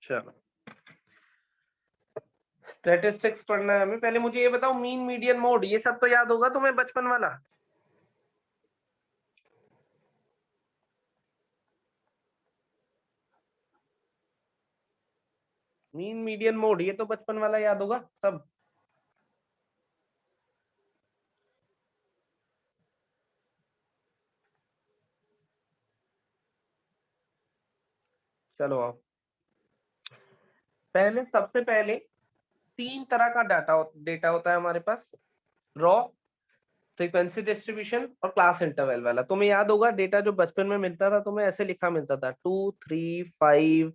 चलो स्टैटिस्टिक्स पढ़ना है हमें। पहले मुझे ये बताओ, मीन मीडियन मोड ये सब तो याद होगा तुम्हें बचपन वाला। मीन मीडियन मोड ये तो बचपन वाला याद होगा सब। चलो आओ, पहले सबसे पहले तीन तरह का डेटा होता है हमारे पास, रॉ, फ्रीक्वेंसी डिस्ट्रीब्यूशन और क्लास इंटरवल वाला। तुम्हें याद होगा डेटा जो बचपन में मिलता था तुम्हें ऐसे लिखा मिलता था 2 3 5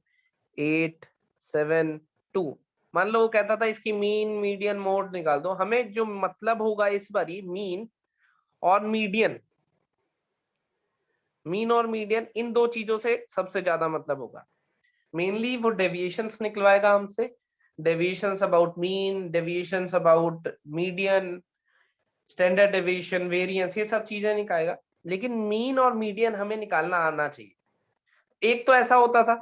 8 7 2। मान लो वो कहता था इसकी मीन मीडियन मोड निकाल दो, हमें जो मतलब होगा इस बारी मीन और मीडियन, मीन और मीडियन इन दो चीजों से सबसे ज्यादा मतलब होगा। मेनली वो डेविएशंस निकलवाएगा हमसे, deviations about mean, deviations about median, standard deviation, variance, ये सब चीजें निकालेगा। लेकिन मीन और मीडियन हमें निकालना आना चाहिए। एक तो ऐसा होता था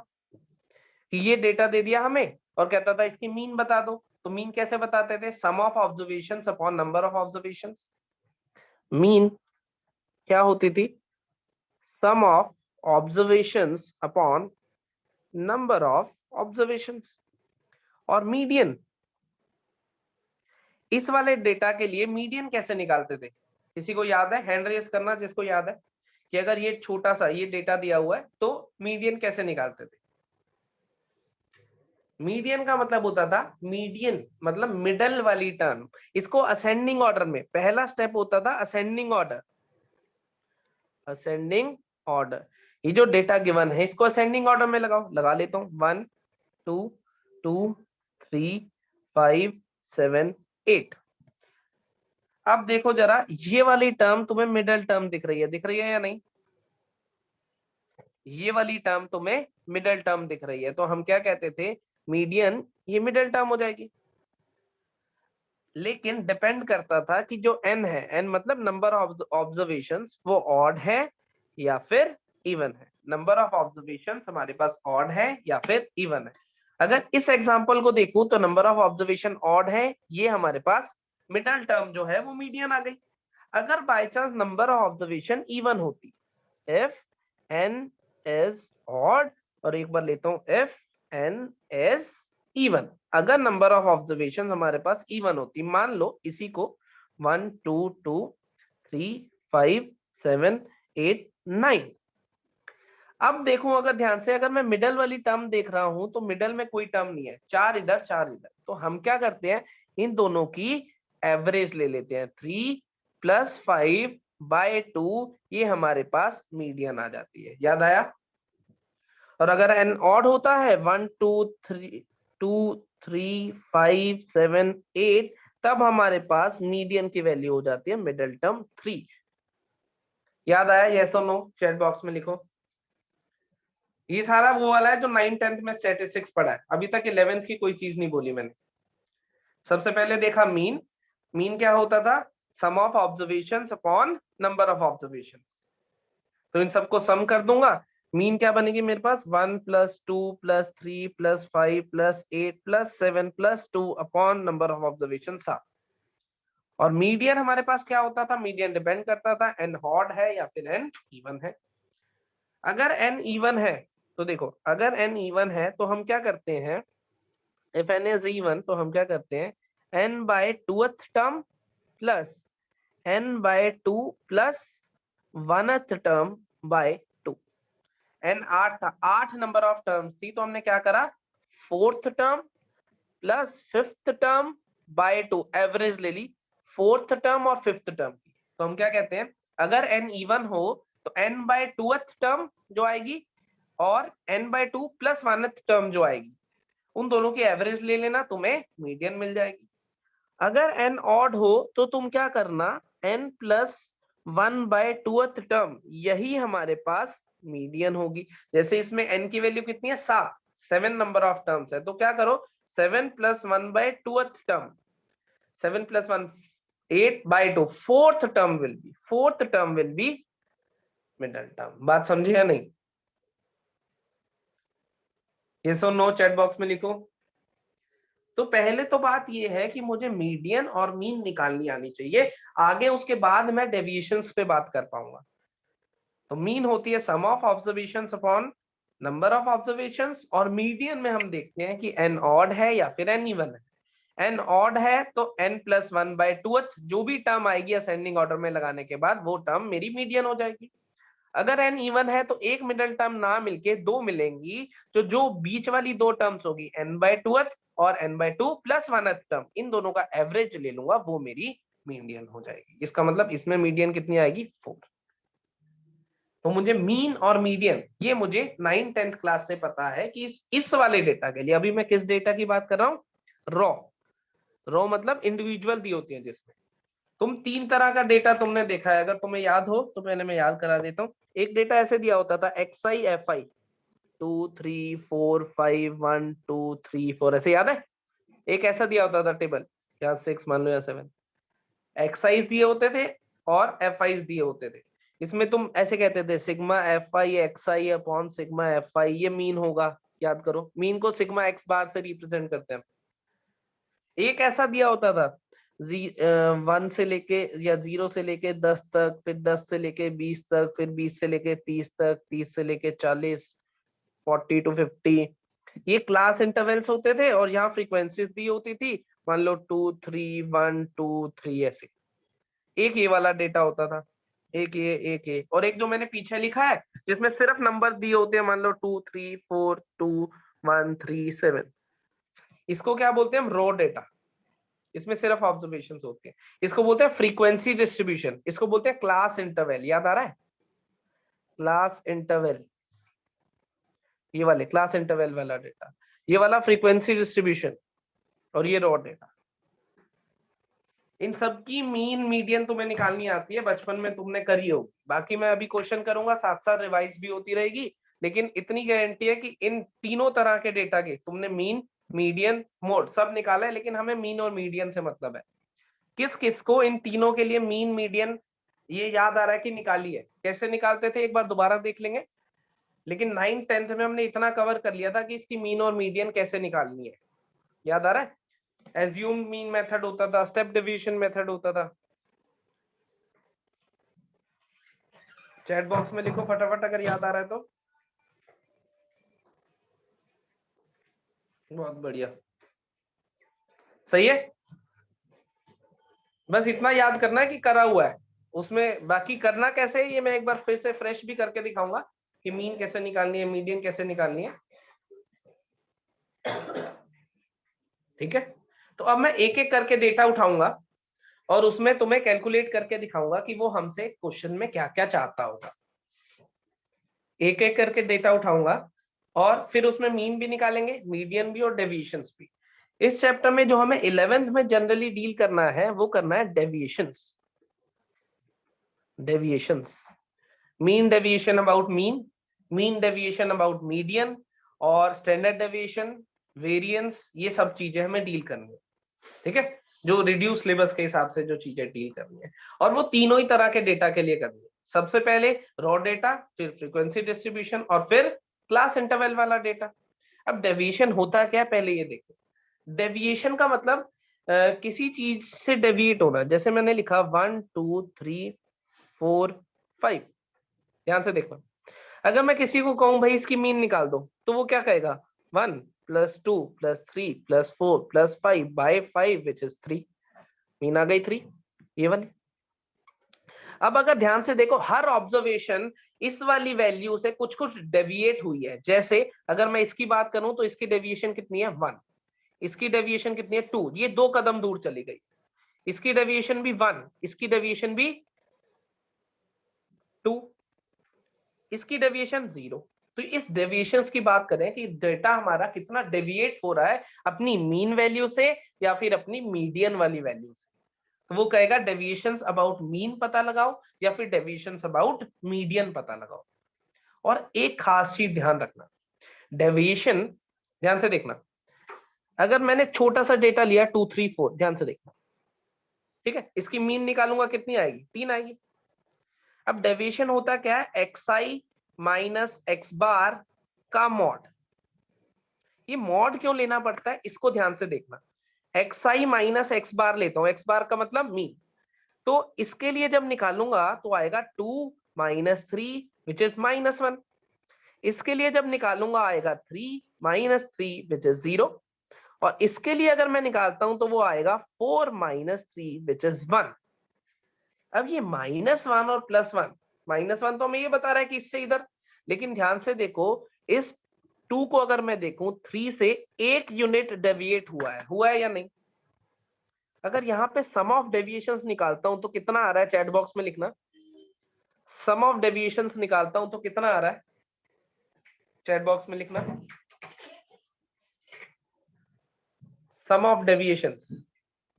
कि ये डेटा दे दिया हमें और कहता था इसकी मीन बता दो, तो मीन कैसे बताते थे, sum of observations upon number of observations. Mean क्या होती थी, sum of observations upon number of observations. और मीडियन, इस वाले डेटा के लिए मीडियन कैसे निकालते थे, किसी को याद है, हैंड रेज करना जिसको याद है कि अगर ये छोटा सा ये डेटा दिया हुआ है तो मीडियन कैसे निकालते थे। मीडियन का मतलब होता था, मीडियन मतलब मिडल वाली टर्म, इसको असेंडिंग ऑर्डर में पहला स्टेप होता था, असेंडिंग ऑर्डर। असेंडिंग ऑर्डर, ये जो डेटा गिवन है इसको असेंडिंग ऑर्डर में लगाओ, लगा लेता हूं 1 2 2 3 5 7 8। अब देखो जरा, ये वाली टर्म तुम्हें मिडल टर्म दिख रही है या नहीं, ये वाली टर्म तुम्हें मिडल टर्म दिख रही है, तो हम क्या कहते थे, मीडियन ये मिडल टर्म हो जाएगी। लेकिन डिपेंड करता था कि जो n है, n मतलब नंबर ऑफ ऑब्जर्वेशंस, वो ऑड है या फिर इवन है। नंबर ऑफ ऑब्जर्वेशंस हमारे पास ऑड है या फिर इवन है। अगर इस एग्जांपल को देखूं तो नंबर ऑफ ऑब्जर्वेशन ऑड है, ये हमारे पास मिडल टर्म जो है वो मीडियन आ गई। अगर by chance number of observation even होती, इफ n इज ऑड, और एक बार लेता हूं इफ n इज इवन, अगर नंबर ऑफ ऑब्जर्वेशन हमारे पास इवन होती, मान लो इसी को 1 2 2 3 5 7 8 9। अब देखो अगर ध्यान से, अगर मैं मिडल वाली टर्म देख रहा हूं तो मिडल में कोई टर्म नहीं है, चार इधर चार इधर, तो हम क्या करते हैं, इन दोनों की एवरेज ले लेते हैं, 3 + 5/2, ये हमारे पास मीडियन आ जाती है। याद आया। और अगर n ऑड होता है 1 2 3 2 3 5 7 8, तब हमारे पास मीडियन की वैल्यू हो जाती है मिडिल टर्म 3। याद आया, यस और नो चैट बॉक्स में लिखो। ये सारा वो वाला है जो 9 10th में स्टैटिस्टिक्स पढ़ा है, अभी तक 11th की कोई चीज नहीं बोली मैंने। सबसे पहले देखा मीन, मीन क्या होता था, sum of observations upon number of observations. तो इन सबको सम कर दूंगा, मीन क्या बनेगी मेरे पास, 1 + 2 + 3 + 5 + 8 + 7 + 2 अपॉन नंबर ऑफ ऑब्जर्वेशन 7। और मीडियन हमारे पास क्या होता था, मीडियन डिपेंड करता था n ऑड है या फिर n इवन है। अगर n इवन है तो देखो, अगर n इवन है तो हम क्या करते हैं, इफ n इज इवन तो हम क्या करते हैं, n/2th term plus n/2 plus 1th term by 2। n 8 था, 8 नंबर ऑफ टर्म्स थी, तो हमने क्या करा, 4th term plus 5th term by 2, average ले ली 4th टर्म और 5th टर्म की। तो हम क्या कहते हैं, अगर n इवन हो तो n/2th टर्म जो आएगी और n/2 प्लस 1th टर्म जो आएगी, उन दोनों की एवरेज ले लेना, तुम्हें मीडियन मिल जाएगी। अगर n ऑड हो तो तुम क्या करना, n + 1/2th टर्म, यही हमारे पास मीडियन होगी। जैसे इसमें n की वैल्यू कितनी है, 7, 7 नंबर ऑफ टर्म्स है, तो क्या करो, 7 + 1/2th term, 7 + 1 8/2, fourth term will be middle term. बात समझे या नहीं। ये सो नो चैट बॉक्स में लिखो। तो पहले तो बात ये है कि मुझे मीडियन और मीन निकालनी आनी चाहिए, आगे उसके बाद मैं डेविएशंस पे बात कर पाऊंगा। तो मीन होती है sum of observations upon number of observations, और मीडियन में हम देखते हैं कि एन ऑड है या फिर एन इवन है। एन ऑड है तो n प्लस 1/2 जो भी टर्म आएगी असेंडिंग ऑर्डर में लगाने के बाद वो टर्म मेरी मीडियन हो जाएगी। अगर n इवन है तो एक मिडल टर्म ना मिलके दो मिलेंगी, तो जो बीच वाली दो टर्म्स होगी n/2 और n/2 प्लस 1 टर्म, इन दोनों का एवरेज ले लूंगा, वो मेरी मीडियन हो जाएगी। इसका मतलब इसमें मीडियन कितनी आएगी 4। तो मुझे मीन और मीडियन ये मुझे 9th-10th क्लास से पता है कि इस वाले डेटा के लिए, अभी मैं किस डेटा की बात कर रहा हूँ, रॉ। रॉ मतलब इंडिविजुअल दी होती है, जिसमें तुम तीन तरह का डेटा तुमने देखा है, अगर तुम्हें याद हो तो पहले मैं याद करा देता हूँ। एक डेटा ऐसे दिया होता था XI FI 2 3 4 5 1 2 3 4, ऐसे याद है? एक ऐसा दिया होता था टेबल, या 6 मान लो या 7 एक्साइज दिए होते थे और FIs दिए होते थे। इसमें तुम ऐसे कहते थे sigma FI XI upon sigma FI, ये मीन होगा, याद करो। मीन को सिग्मा एक्स बार से रिप्रेजेंट करते हैं। एक ऐसा दिया होता था 1 से लेके या 0 से लेके 10 तक, फिर 10 से लेके 20 तक, फिर 20 से लेके 30 तक, 30 से लेके 40, 40 to 50। ये क्लास इंटरवल्स होते थे और यहाँ फ्रीक्वेंसीज दी होती थी, मान लो 2 3 1 2 3 ऐसे। एक ये वाला डेटा होता था, एक ये, और एक जो मैंने पीछे लिखा है जिसमें सिर्फ नंबर दिए होते हैं, मान लो 2 3 4 2 1 3 7, इसको क्या बोलते हैं हम, रो डेटा। इसमें सिर्फ ऑब्जर्वेशंस होती हैं। इसको बोलते हैं फ्रीक्वेंसी डिस्ट्रीब्यूशन, इसको बोलते हैं क्लास इंटरवल। याद आ रहा है? क्लास इंटरवल, ये वाले क्लास इंटरवल वाला डेटा, ये वाला फ्रीक्वेंसी डिस्ट्रीब्यूशन, और ये रॉ डेटा। इन सब की मीन मीडियन तुम्हें निकालनी आती है, बचपन में तुमने करी होगी। बाकी मैं अभी क्वेश्चन करूंगा, साथ साथ रिवाइज भी होती रहेगी, लेकिन इतनी गारंटी है कि इन तीनों तरह के डेटा के तुमने मीन मीडियन मोड सब निकाला है, लेकिन हमें मीन और मीडियन से मतलब है। किस किस को इन तीनों के लिए मीन मीडियन ये याद आ रहा है कि निकाली है? कैसे निकालते थे एक बार दोबारा देख लेंगे, लेकिन 9th-10th में हमने इतना कवर कर लिया था कि इसकी मीन और मीडियन कैसे निकालनी है। याद आ रहा है? एज्यूम मीन मेथड होता था, स्टेप डिवीजन मेथड होता था। चैट बॉक्स में लिखो फटाफट अगर याद आ रहा है तो। बहुत बढ़िया, सही है। बस इतना याद करना है कि करा हुआ है, उसमें बाकी करना कैसे है ये मैं एक बार फिर से फ्रेश भी करके दिखाऊंगा कि मीन कैसे निकालनी है, मीडियन कैसे निकालनी है। ठीक है, तो अब मैं एक एक करके डेटा उठाऊंगा और उसमें तुम्हें कैलकुलेट करके दिखाऊंगा कि वो हमसे क्वेश्चन में क्या क्या चाहता होगा। एक एक करके डेटा उठाऊंगा और फिर उसमें मीन भी निकालेंगे, मीडियन भी और डेविएशंस भी। इस चैप्टर में जो हमें 11th में जनरली डील करना है वो करना है deviations. Deviations, mean deviation about mean, mean deviation about median, और स्टैंडर्ड डेविएशन, वेरिएंस, ये सब चीजें हमें डील करनी है। ठीक है, जो रिड्यूस सिलेबस के हिसाब से जो चीजें डील करनी है, और वो तीनों ही तरह के डेटा के लिए करनी है। सबसे पहले रॉ डेटा, फिर फ्रीक्वेंसी डिस्ट्रीब्यूशन, और फिर क्लास इंटरवल वाला डेटा। अब डेविएशन होता क्या है पहले ये देखो। डेविएशन का मतलब किसी चीज से डेविएट होना। जैसे मैंने लिखा 1 2 3 4 5, ध्यान से देखना। अगर मैं किसी को कहूं भाई इसकी मीन निकाल दो, तो वो क्या कहेगा, 1 + 2 + 3 + 4 + 5/5 विच इज 3। मीन आ गई 3, ये वाली। अब अगर ध्यान से देखो, हर ऑब्जर्वेशन इस वाली वैल्यू से कुछ कुछ डेविएट हुई है। जैसे अगर मैं इसकी बात करूं तो इसकी डेविएशन कितनी है 1, इसकी डेविएशन कितनी है 2, ये 2 कदम दूर चली गई। इसकी डेविएशन भी 1, इसकी डेविएशन भी 2, इसकी डेविएशन 0। तो इस डेविएशंस की बात करें कि डेटा हमारा कितना डेविएट हो रहा है अपनी मीन वैल्यू से या फिर अपनी मीडियन वाली वैल्यू से, तो वो कहेगा डेविएशंस अबाउट मीन पता लगाओ या फिर डेविएशंस अबाउट मीडियन पता लगाओ। और एक खास चीज ध्यान रखना, डेविएशन, ध्यान से देखना, अगर मैंने छोटा सा डेटा लिया 2 3 4, ध्यान से देखना, ठीक है, इसकी मीन निकालूंगा कितनी आएगी, 3 आएगी। अब डेविएशन होता क्या है, XI - X बार का मॉड। ये मॉड क्यों लेना पड़ता है, इसको ध्यान से देखना। xi माइनस एक्स बार लेता हूँ, एक्स बार का मतलब मीन। तो इसके लिए जब निकालूंगा तो आएगा 2 माइनस 3 विच इज -1। इसके लिए जब निकालूंगा आएगा 3 माइनस 3 विच इज 0। और इसके लिए अगर मैं निकालता हूं तो वो आएगा 4 माइनस 3 विच इज 1। अब ये -1 और +1, -1 तो हमें ये बता रहा है कि इससे इधर, लेकिन ध्यान से देखो इस 2 को अगर मैं देखूं 3 से 1 यूनिट डेविएट हुआ है या नहीं। अगर यहाँ पे सम ऑफ डेविएशंस निकालता हूं तो कितना आ रहा है, चैट बॉक्स में लिखना। सम ऑफ डेविएशंस निकालता हूं तो कितना आ रहा है, चैट बॉक्स में लिखना। सम ऑफ डेविएशन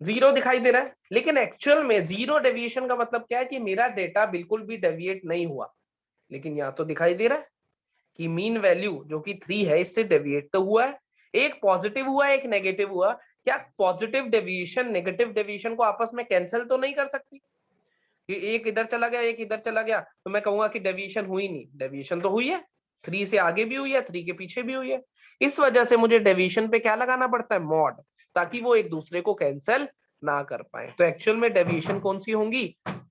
0 दिखाई दे रहा है, लेकिन एक्चुअल में 0 डेविएशन का मतलब क्या है कि मेरा डेटा बिल्कुल भी डेविएट नहीं हुआ। लेकिन यहाँ तो दिखाई दे रहा है कि मीन वैल्यू जो कि 3 है इससे डेविएट तो हुआ है, एक पॉजिटिव हुआ है एक नेगेटिव हुआ। क्या पॉजिटिव डेविएशन नेगेटिव डेविएशन को आपस में कैंसिल तो नहीं कर सकती कि एक इधर चला गया एक इधर चला गया तो मैं कहूंगा कि डेविएशन हुई नहीं, डेविएशन तो हुई है, 3 से आगे भी हुई है 3 के पीछे भी हुई है। इस वजह से मुझे डेविएशन पे क्या लगाना पड़ता है, मॉड, ताकि वो एक दूसरे को कैंसिल ना कर पाए। तो एक्चुअल में डेविएशन कौन सी होंगी,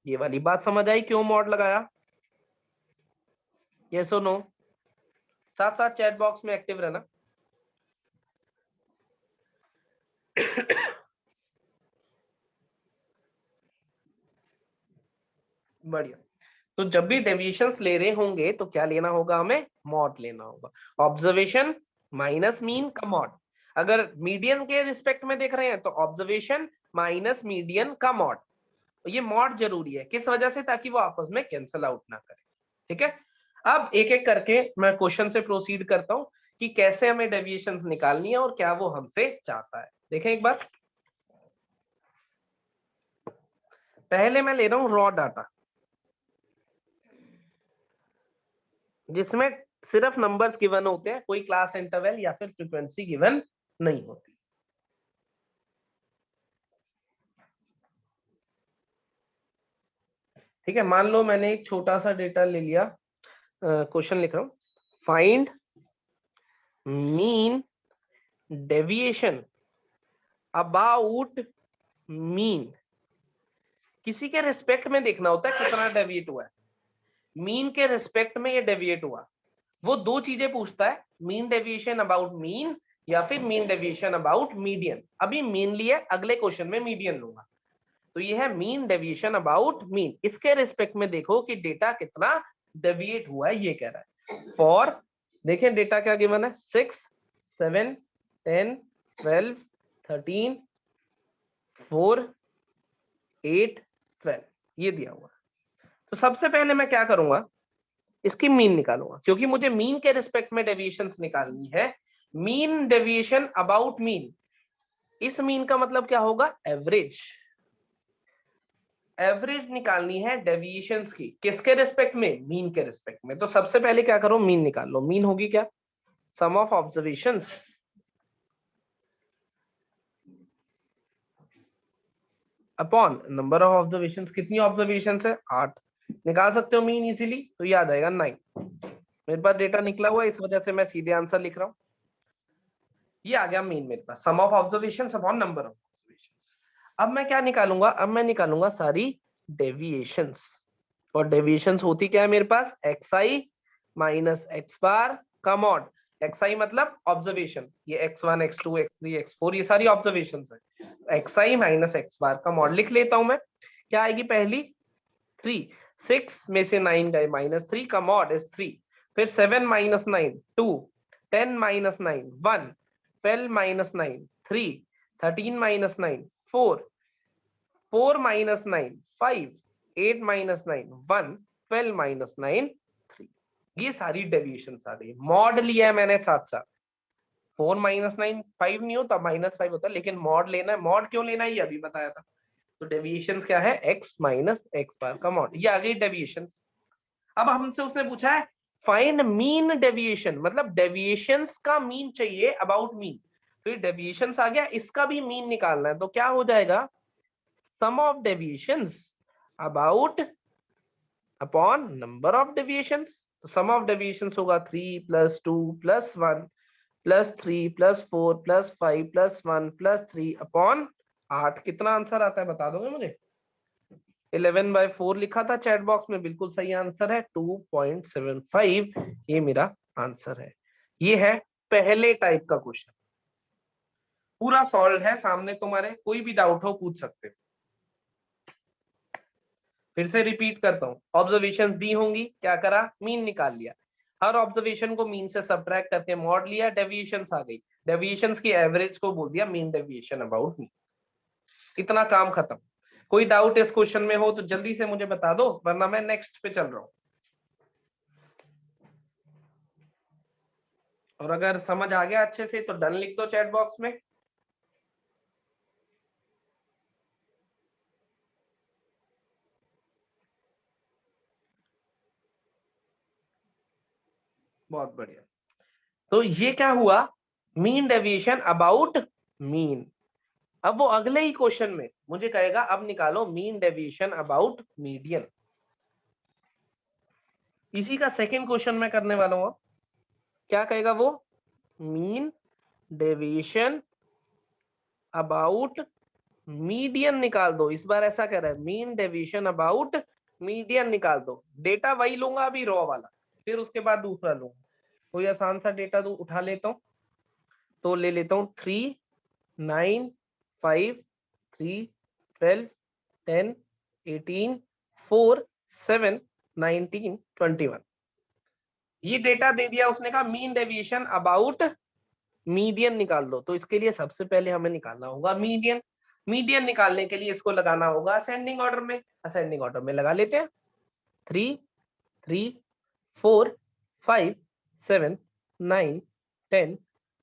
ये वाली बात समझ आई क्यों मॉड लगाया, यस और नो। साथ साथ चैट बॉक्स में एक्टिव रहना। बढ़िया। तो जब भी डेविएशंस ले रहे होंगे तो क्या लेना होगा, हमें मॉड लेना होगा। ऑब्जर्वेशन माइनस मीन का मॉड। अगर मीडियन के रिस्पेक्ट में देख रहे हैं तो ऑब्जर्वेशन माइनस मीडियन का मॉड। ये मॉड जरूरी है, किस वजह से, ताकि वो आपस में कैंसल आउट ना करे। ठीक है, अब एक एक करके मैं क्वेश्चन से प्रोसीड करता हूं कि कैसे हमें डेविएशंस निकालनी है और क्या वो हमसे चाहता है। देखें एक बार, पहले मैं ले रहा हूं रॉ डाटा जिसमें सिर्फ नंबर्स गिवन होते हैं, कोई क्लास इंटरवल या फिर फ्रीक्वेंसी गिवन नहीं होती। ठीक है, मान लो मैंने एक छोटा सा डेटा ले लिया, क्वेश्चन लिख रहा हूं, find mean deviation about mean. किसी के रिस्पेक्ट में देखना होता है कितना डेविएट हुआ है, मीन के रिस्पेक्ट में ये डेविएट हुआ। वो दो चीजें पूछता है, मीन डेविएशन अबाउट मीन या फिर मीन डेविएशन अबाउट मीडियन। अभी मीन लिया, अगले क्वेश्चन में मीडियन लूंगा। तो ये है मीन डेविएशन अबाउट मीन, इसके रिस्पेक्ट में देखो कि डेटा कितना डेविएट हुआ है, ये कह रहा है। फॉर देखें डेटा क्या गिवन है, 6 7 10 12 13 4 8 12 ये दिया हुआ। तो सबसे पहले मैं क्या करूंगा, इसकी मीन निकालूंगा, क्योंकि मुझे मीन के रिस्पेक्ट में डेविएशंस निकालनी है। मीन डेविएशन अबाउट मीन, इस मीन का मतलब क्या होगा, एवरेज। एवरेज निकालनी है डेविएशंस की, किसके रिस्पेक्ट में, मीन के रिस्पेक्ट में। तो सबसे पहले क्या करो, मीन निकाल लो। मीन होगी क्या, sum of observations upon number of observations. कितनी ऑब्जर्वेशंस है, 8। निकाल सकते हो मीन इजीली, तो ये आ जाएगा 9। मेरे पास डेटा निकला हुआ है, इस वजह से मैं सीधे आंसर लिख रहा हूं। ये आ गया मीन मेरे पास, sum of observations upon number of observations. अब मैं क्या निकालूंगा, अब मैं निकालूंगा सारी डेविएशंस। और डेविएशंस होती क्या है मेरे पास, xi माइनस एक्स बार का मॉड। xi मतलब ऑब्जर्वेशन, ये x1 x2 x3 x4 ये सारी ऑब्जर्वेशंस है। xi माइनस एक्स बार का मॉड लिख लेता हूं मैं। क्या आएगी पहली, 3, 6 में से 9 गए -3 का मॉड इज 3। फिर 7 minus 9 2, 10 minus 9 1, 12 minus 9 3, 13 minus 9 4, 4 minus 9 5, 8 minus 9 1, 12 minus 9 3। ये सारी डेविएशंस आ गई, मॉड लिया है मैंने साथ साथ। 4 माइनस 9 5 नहीं होता, -5 होता, लेकिन मॉड लेना है। मॉड क्यों लेना है ये अभी बताया था। तो डेविएशंस क्या है, x माइनस एक्स बार का मॉड, ये आ गई डेविएशंस। अब हमसे उसने पूछा है फाइंड मीन डेविएशन, मतलब डेविएशंस का मीन चाहिए अबाउट मीन। तो ये डेविएशंस आ गया, इसका भी मीन निकालना है। तो क्या हो जाएगा, sum of deviations about upon number of deviations. तो सम ऑफ डेविएशंस होगा 3 + 2 + 1 plus 3 plus 4 plus 5 plus 1 plus 3 upon 8। कितना आंसर आता है बता दोगे मुझे? 11/4 लिखा था चैट बॉक्स में, बिल्कुल सही आंसर है 2.75। ये मेरा आंसर है। ये है पहले टाइप का क्वेश्चन, पूरा सॉल्व है सामने तुम्हारे, कोई भी डाउट हो पूछ सकते हो। फिर से रिपीट करता हूँ, ऑब्जर्वेशन दी होंगी, क्या करा, मीन निकाल लिया, हर ऑब्जर्वेशन को मीन से सब्ट्रैक्ट करके मॉड लिया, डेविएशंस आ गई, डेविएशंस की एवरेज को बोल दिया मीन डेविएशन अबाउट मीन। इतना काम खत्म। कोई डाउट इस क्वेश्चन में हो तो जल्दी से मुझे बता दो, वरना मैं नेक्स्ट पे चल रहा हूं। और अगर समझ आ गया अच्छे से तो डन लिख दो चैट बॉक्स में। बहुत बढ़िया। तो ये क्या हुआ, मीन डेविएशन अबाउट मीन। अब वो अगले ही क्वेश्चन में मुझे कहेगा अब निकालो मीन डेविएशन अबाउट मीडियन। इसी का सेकंड क्वेश्चन मैं करने वाला हूं। क्या कहेगा वो, मीन डेविएशन अबाउट मीडियन निकाल दो। इस बार ऐसा कह रहा है मीन डेविएशन अबाउट मीडियन निकाल दो। डेटा वही लूंगा अभी रॉ वाला, फिर उसके बाद दूसरा लूंगा। कोई आसान सा डेटा उठा लेता हूं, तो ले लेता हूं 3, 9, 5, 3, 12, 10, 18, 4, 7, 19, 21। ये डेटा दे दिया उसने, कहा मीन डेविएशन अबाउट मीडियन निकाल दो। तो इसके लिए सबसे पहले हमें निकालना होगा मीडियन। मीडियन निकालने के लिए इसको लगाना होगा असेंडिंग ऑर्डर में। असेंडिंग ऑर्डर में लगा लेते हैं, 3, 3, 4, 5, 7, 9, 10,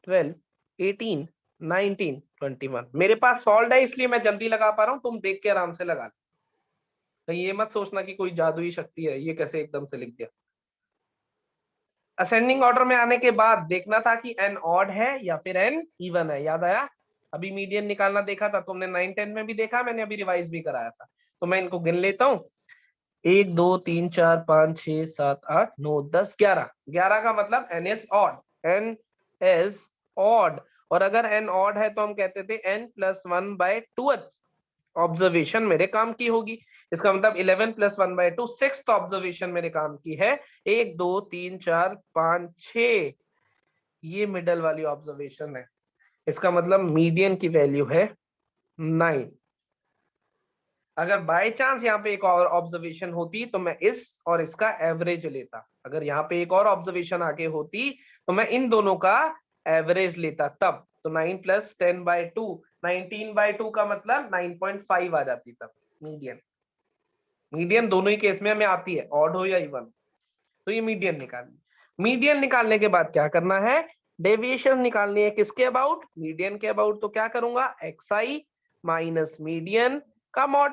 12, 18, 19, 21। मेरे पास सॉल्व है इसलिए मैं जल्दी लगा पा रहा हूं, तुम देख के आराम से लगा लो। तो ये मत सोचना कि कोई जादुई शक्ति है, ये कैसे एकदम से लिख दिया। असेंडिंग ऑर्डर में आने के बाद देखना था कि एन ऑड है या फिर एन इवन है, याद आया? अभी मीडियन निकालना देखा था तुमने, 9, 10 में भी देखा, मैंने अभी रिवाइज भी कराया था। तो मैं इनको गिन लेता हूँ, 1, 2, 3, 4, 5, 6, 7, 8, 9, 10, 11। 11 का मतलब n is odd, n is odd. और अगर एन ऑड है तो हम कहते थे n + 1/2 ऑब्जर्वेशन मेरे काम की होगी। इसका मतलब 11 + 1/2 सिक्स्थ ऑब्जर्वेशन मेरे काम की है। 1, 2, 3, 4, 5, 6, ये मिडल वाली ऑब्जर्वेशन है। इसका मतलब मीडियन की वैल्यू है 9। अगर बाय चांस यहाँ पे एक और ऑब्जर्वेशन होती तो मैं इस और इसका एवरेज लेता। अगर यहाँ पे एक और ऑब्जर्वेशन आगे होती तो मैं इन दोनों का एवरेज लेता तब। तो 9 + 10/2, 19/2 का मतलब 9.5 आ जाती तब मीडियन। मीडियन दोनों ही केस में हमें आती है, ऑड हो या इवन। तो ये मीडियन निकालनी। मीडियन निकालने के बाद क्या करना है, डेविएशन निकालनी है। किसके अबाउट, मीडियन के अबाउट। तो क्या करूंगा, xi माइनस मीडियन का मॉड।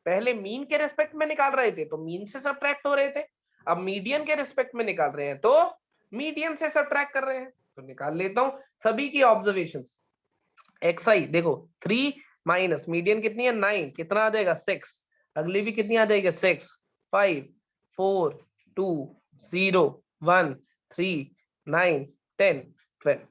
पहले मीन के रेस्पेक्ट में निकाल रहे थे तो मीन से सब्ट्रैक्ट हो रहे थे, अब मीडियन के रेस्पेक्ट में निकाल रहे हैं तो मीडियन से सब्ट्रैक्ट कर रहे हैं। तो निकाल लेता हूं सभी की ऑब्जर्वेशन। xi देखो 3 माइनस मीडियन कितनी है 9, कितना आ जाएगा 6। अगली भी कितनी आ जाएगी 6, 5, 4, 2, 0, 1, 3, 9, 10, 12।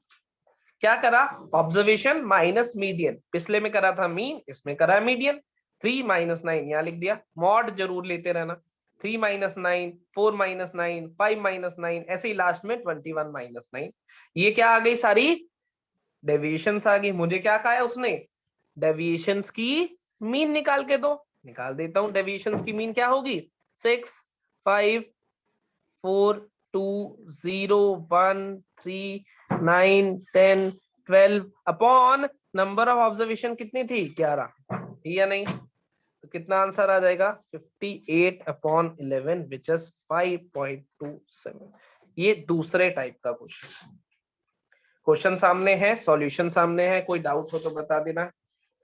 क्या करा, ऑब्जर्वेशन माइनस मीडियन। पिछले में करा था मीन, इसमें करा है मीडियन। 3 - 9 यहाँ लिख दिया। मॉड जरूर लेते रहना, 3 - 9, 4 - 9, 5 - 9, ऐसे ही लास्ट में 21 - 9। ये क्या आ गई, सारी डेविएशंस आ गई। मुझे क्या कहा है उसने, डेविएशंस की मीन निकाल के दो। निकाल देता हूं, डेविएशंस की मीन क्या होगी, 6, 5, 4, 2, 0, 1, 3, 9, 10, 12 अपॉन नंबर ऑफ ऑब्जर्वेशन कितनी थी, 11, या नहीं? तो कितना आंसर आ जाएगा, 58/11 विच इज 5.27। ये दूसरे टाइप का क्वेश्चन। क्वेश्चन सामने है, सॉल्यूशन सामने है, कोई डाउट हो तो बता देना।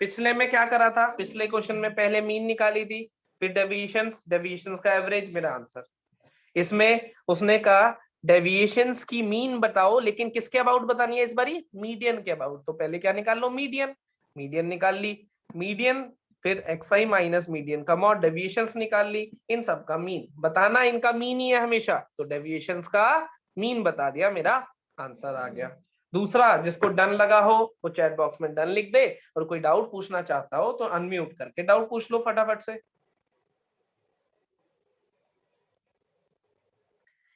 पिछले में क्या करा था, पिछले क्वेश्चन में पहले मीन निकाली थी, फिर डेविएशंस, डेविएशंस का एवरेज, मेरा आंसर। इसमें उसने कहा डेविएशंस की मीन बताओ, लेकिन किसके अबाउट बतानी है इस बारी, मीडियन के अबाउट। तो पहले क्या निकाल लो, मीडियन। मीडियन निकाल ली, मीडियन, फिर xi माइनस मीडियन का मॉड, डेविएशंस निकाल ली, इन सब का मीन बताना, इनका मीन ही है हमेशा। तो डेविएशंस का मीन बता दिया, मेरा आंसर आ गया। दूसरा, जिसको डन लगा हो वो चैट बॉक्स में डन लिख दे, और कोई डाउट पूछना चाहता हो तो अनम्यूट करके डाउट पूछ लो फटाफट से।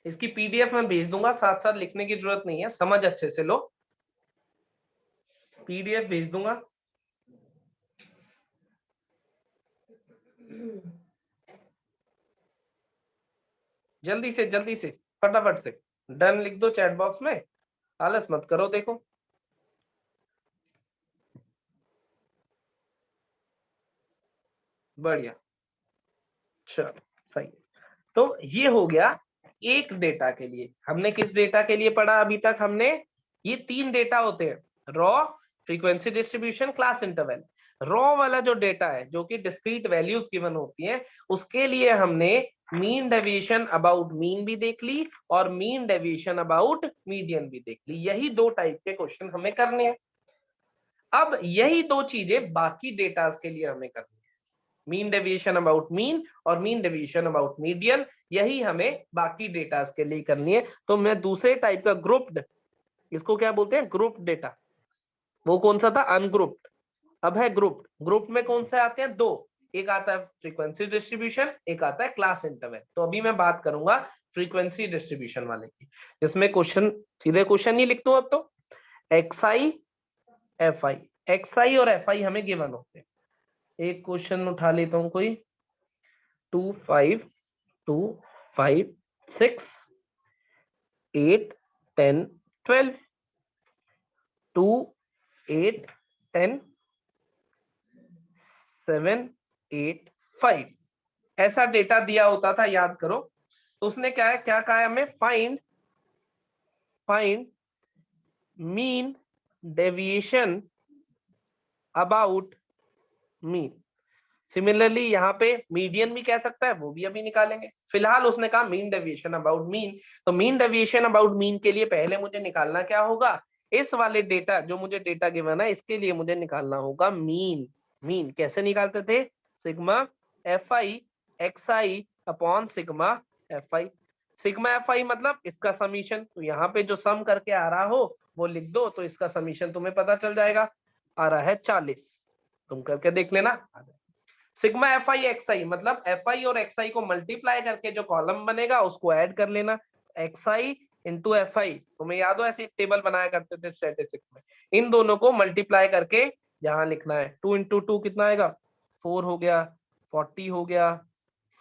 इसकी पीडीएफ में भेज दूंगा, साथ साथ लिखने की जरूरत नहीं है, समझ अच्छे से लो, पीडीएफ भेज दूंगा। जल्दी से फटाफट से डन लिख दो चैट बॉक्स में, आलस मत करो। देखो बढ़िया, चलो सही। तो ये हो गया एक डेटा के लिए। हमने किस डेटा के लिए पढ़ा अभी तक? हमने ये 3 डेटा होते हैं, raw, frequency distribution, class interval. Raw वाला जो डेटा है जो कि डिस्क्रीट वैल्यूज गिवन होती हैं, उसके लिए हमने मीन डेविएशन अबाउट मीन भी देख ली और मीन डेविएशन अबाउट मीडियन भी देख ली। यही 2 टाइप के क्वेश्चन हमें करने हैं। अब यही 2 चीजें बाकी डेटास के लिए हमें करनी है, मीन डेविएशन अबाउट मीन और मीन डेविएशन अबाउट मीडियन, यही हमें बाकी डेटास के लिए करनी है। तो मैं दूसरे टाइप का ग्रुप्ड, इसको क्या बोलते हैं, ग्रुप डेटा, वो कौन सा था, अनग्रुप्ड, अब है ग्रुप्ड। ग्रुप में कौन से आते हैं, 2, एक आता है फ्रीक्वेंसी डिस्ट्रीब्यूशन, एक आता है क्लास इंटरवल। तो अभी मैं बात करूंगा फ्रीक्वेंसी डिस्ट्रीब्यूशन वाले की, जिसमें क्वेश्चन, सीधे क्वेश्चन ही लिखता हूं अब तो। एक्सआई एफआई, एक्सआई और एफआई हमें गिवन होते हैं। एक क्वेश्चन उठा लेता हूं कोई, 2 5 2 5 6 8 10 12, 2 8 10 7 8 5, ऐसा डेटा दिया होता था, याद करो। तो उसने क्या है, क्या कहा है हमें, find mean deviation about mean. Similarly यहाँ पे मीडियन भी कह सकता है, वो भी अभी निकालेंगे। फिलहाल उसने कहा मीन डेविएशन अबाउट मीन, तो मीन डेविएशन अबाउट मीन के लिए पहले मुझे निकालना क्या होगा, इस वाले डेटा, जो मुझे डेटा गिवन है, इसके लिए मुझे निकालना होगा मीन। मीन कैसे निकालते थे, sigma F I X I upon sigma F I. Sigma F आई मतलब इसका समीशन, तो यहाँ पे जो सम करके आ रहा हो वो लिख दो, तो इसका समीशन तुम्हें पता चल जाएगा, आ रहा है 40। तुम करके देख लेना। सिग्मा एफ आई एक्स आई मतलब एफ आई और एक्स आई को मल्टीप्लाई करके जो कॉलम बनेगा उसको ऐड कर लेना, x I into F I. तुम्हें याद हो ऐसी टेबल बनाया करते थे स्टैटिस्टिक्स में, इन दोनों को मल्टीप्लाई करके यहाँ लिखना है। 2 इंटू 2 कितना आएगा, 4 हो गया, 40 हो गया,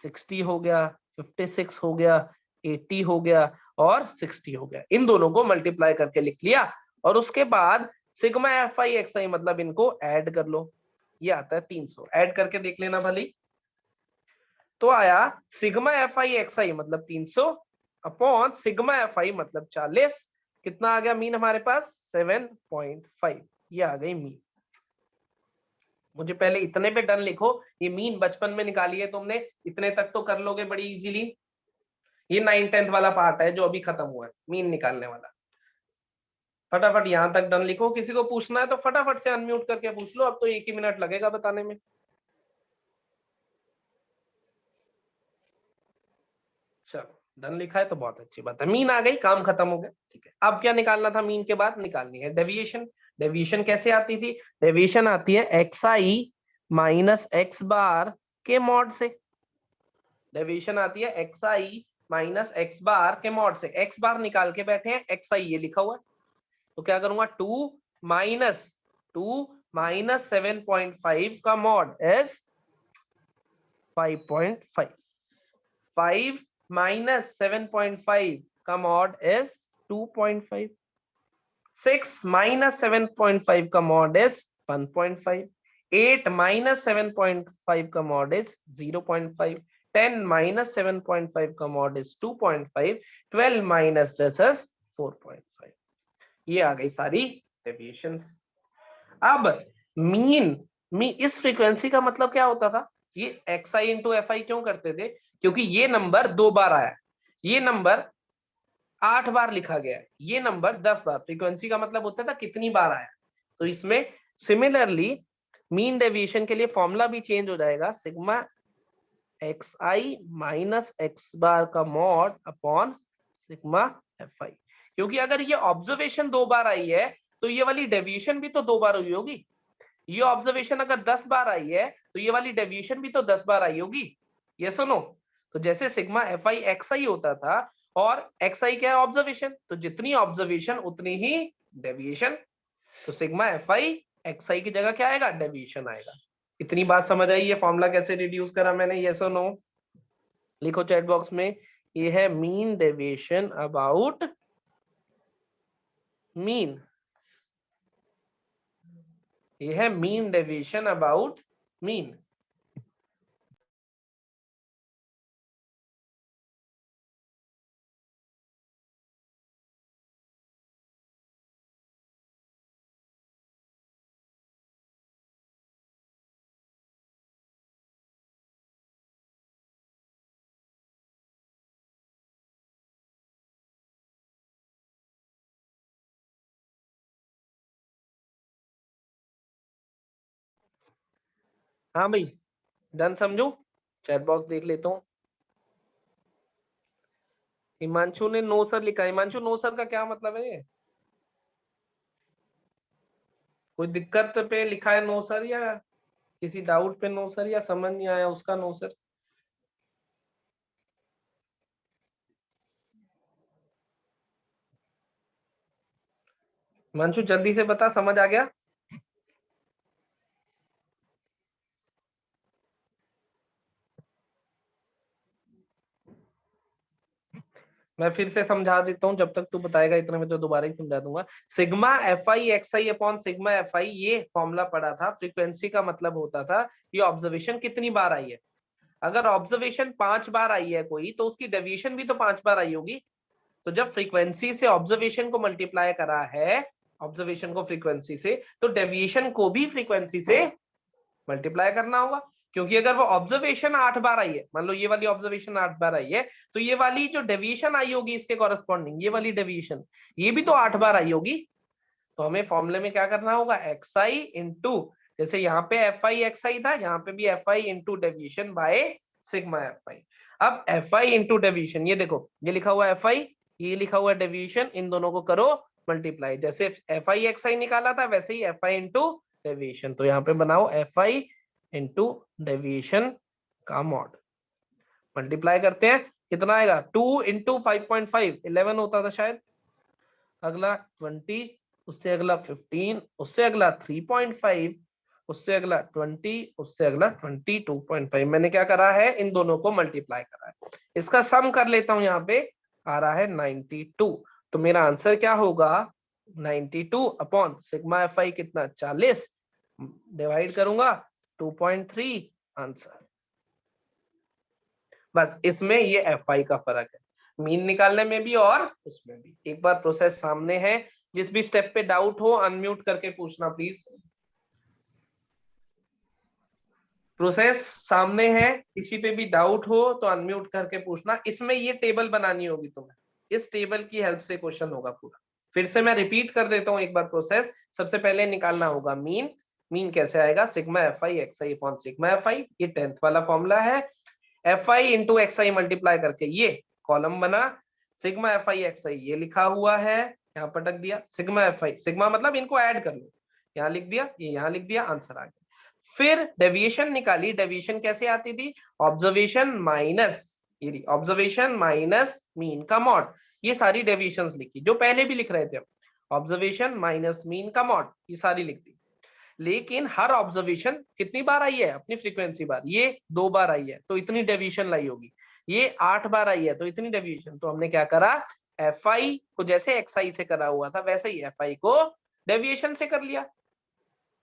60 हो गया, 56 हो गया, 80 हो गया और 60 हो गया। इन दोनों को मल्टीप्लाई करके लिख लिया, और उसके बाद सिग्मा एफ आई एक्स आई मतलब इनको ऐड कर लो, ये आता है 300। ऐड करके देख लेना भली, तो आया सिग्मा एफ आई एक्स आई मतलब 300 अपॉन सिग्मा एफ आई मतलब 40। कितना आ गया मीन हमारे पास, 7.5, ये आ गई मीन। मुझे पहले इतने पे डन लिखो, ये मीन बचपन में निकाली है तुमने, इतने तक तो कर लोगे बड़ी इजीली। ये 9th-10th वाला पार्ट है जो अभी खत्म हुआ है, मीन निकालने वाला। फटाफट यहां तक डन लिखो, किसी को पूछना है तो फटाफट से अनम्यूट करके पूछ लो, अब तो 1 ही मिनट लगेगा बताने में। चलो डन लिखा है तो बहुत अच्छी बात है, मीन आ गई, काम खत्म हो गया। ठीक है, अब क्या निकालना था, मीन के बाद निकालनी है डेविएशन। डेविएशन कैसे आती थी, डेविएशन आती है एक्स आई माइनस एक्स बार के मॉड से। डेविएशन आती है एक्स आई माइनस एक्स बार के मॉड से। एक्स बार निकाल के बैठे हैं, एक्स आई ये लिखा हुआ है, तो क्या करूंगा, 2 माइनस 7.5 का मॉड इज 5.5, 5 minus 7.5 का मॉड इज 2.5, 6 minus 7.5 का मॉड इज 1.5, 8 minus 7.5 का मॉड इज 0.5, 10 minus 7.5 का mod is 2.5, 12 minus this is 4.5। ये आ गई सारी डेविएशन। अब मीन इस फ्रीक्वेंसी का मतलब क्या होता था, ये x I into F I क्यों करते थे, क्योंकि ये नंबर 2 बार आया, ये नंबर 8 बार लिखा गया है, ये नंबर 10 बार। फ्रीक्वेंसी का मतलब होता था कितनी बार आया, तो इसमें सिमिलरली मीन डेविएशन के लिए फॉर्मूला भी चेंज हो जाएगा, sigma x I minus X बार का मॉड अपॉन सिग्मा एफ आई। क्योंकि अगर ये ऑब्जर्वेशन 2 बार आई है तो ये वाली डेविएशन भी तो 2 बार हुई होगी। ये ऑब्जर्वेशन अगर 10 बार आई है तो ये वाली डेविएशन भी तो 10 बार आई होगी। ये सुनो, तो जैसे सिग्मा एफ आई एक्स आई होता था और एक्स आई क्या है ऑब्जर्वेशन, तो जितनी ऑब्जर्वेशन उतनी ही डेविएशन, तो सिग्मा एफ आई एक्स आई की जगह क्या आएगा, डेविएशन आएगा। इतनी बात समझ आई, ये फॉर्मूला कैसे रिड्यूस करा मैंने, यस और नो? लिखो चैट बॉक्स में, ये है मीन डेविएशन अबाउट मीन, ये है मीन डेविएशन अबाउट मीन। हाँ भाई, डन समझो? चैट बॉक्स देख लेता हूँ। हिमांशु ने नो सर लिखा। हिमांशु नो सर का क्या मतलब है? ये कोई दिक्कत पे लिखा है नो सर, या किसी डाउट पे नो सर, या समझ नहीं आया उसका नो सर? हिमांशु जल्दी से बता, समझ आ गया? मैं फिर से समझा देता हूँ, जब तक तू बताएगा इतना मैं तो दोबारा ही समझा दूंगा। Sigma F I X I upon sigma F आई, ये फॉर्मूला पड़ा था। फ्रीक्वेंसी का मतलब होता था ये ऑब्जर्वेशन कितनी बार आई है। अगर ऑब्जर्वेशन 5 बार आई है कोई, तो उसकी डेविएशन भी तो 5 बार आई होगी। तो जब फ्रीक्वेंसी से ऑब्जर्वेशन को मल्टीप्लाई करा है, ऑब्जर्वेशन को फ्रीक्वेंसी से, तो डेविएशन को भी फ्रीक्वेंसी से मल्टीप्लाई करना होगा। क्योंकि अगर वो ऑब्जर्वेशन 8 बार आई है, मान लो ये वाली ऑब्जर्वेशन 8 बार आई है, तो ये वाली जो डेविएशन आई होगी इसके कॉरेस्पॉन्डिंग, ये वाली डेविएशन, ये भी तो 8 बार आई होगी। तो हमें फॉर्मूले में क्या करना होगा, एक्स आई इंटू, जैसे यहाँ पे एफ आई एक्स आई था, यहाँ पे भी F I into deviation by sigma F आई। अब एफ आई इंटू डेविएशन, ये देखो ये लिखा हुआ एफ आई, ये लिखा हुआ डेविएशन, इन दोनों को करो मल्टीप्लाई। जैसे एफ आई एक्स आई निकाला था वैसे ही एफ आई इंटू डेविएशन, तो यहाँ पे बनाओ एफ आई इंटू डेविएशन का मॉड, मल्टीप्लाई करते हैं, कितना आएगा, 2 इंटू 5.5 11 होता था शायद, अगला 20, उससे अगला 15, उससे अगला 3.5, उससे अगला 20, उससे अगला 22.5। मैंने क्या करा है, इन दोनों को मल्टीप्लाई करा है। इसका सम कर लेता हूं, यहाँ पे आ रहा है 92। तो मेरा आंसर क्या होगा, 92 अपॉन सिग्मा एफ आई कितना, 40, डिवाइड करूंगा 2.3, आंसर। बस इसमें ये एफ आई का फर्क है, मीन निकालने में भी और उसमें भी। एक बार प्रोसेस सामने है, जिस भी स्टेप पे डाउट हो अनम्यूट करके पूछना प्लीज। प्रोसेस सामने है, किसी पे भी डाउट हो तो अनम्यूट करके पूछना। इसमें ये टेबल बनानी होगी तुम्हें, इस टेबल की हेल्प से क्वेश्चन होगा पूरा। फिर से मैं रिपीट कर देता हूँ एक बार प्रोसेस। सबसे पहले निकालना होगा मीन। मीन कैसे आएगा, sigma F I X I upon sigma F आई, ये 10th वाला फॉर्मूला है। F I into X I multiply करके ये कॉलम बना, सिग्मा एफ आई एक्स आई ये लिखा हुआ है, यहाँ पटक दिया, सिग्मा एफ आई, सिग्मा मतलब इनको ऐड कर लो, यहाँ लिख दिया, ये यहाँ लिख दिया, आंसर आ गया। फिर डेविएशन निकाली। डेविएशन कैसे आती थी, ऑब्जर्वेशन माइनस, ये ऑब्जर्वेशन माइनस मीन का मॉड, ये सारी डेविएशंस लिखी जो पहले भी लिख रहे थे हम। ऑब्जर्वेशन माइनस मीन का मॉड, ये सारी लिख दी। लेकिन हर ऑब्जर्वेशन कितनी बार आई है, अपनी फ्रीक्वेंसी बार, ये 2 बार आई है तो इतनी डेविएशन लाई होगी, ये 8 बार आई है तो इतनी डेविएशन। तो हमने क्या करा, एफ आई को जैसे एक्स आई से करा हुआ था वैसे ही एफ आई को डेविएशन से कर लिया।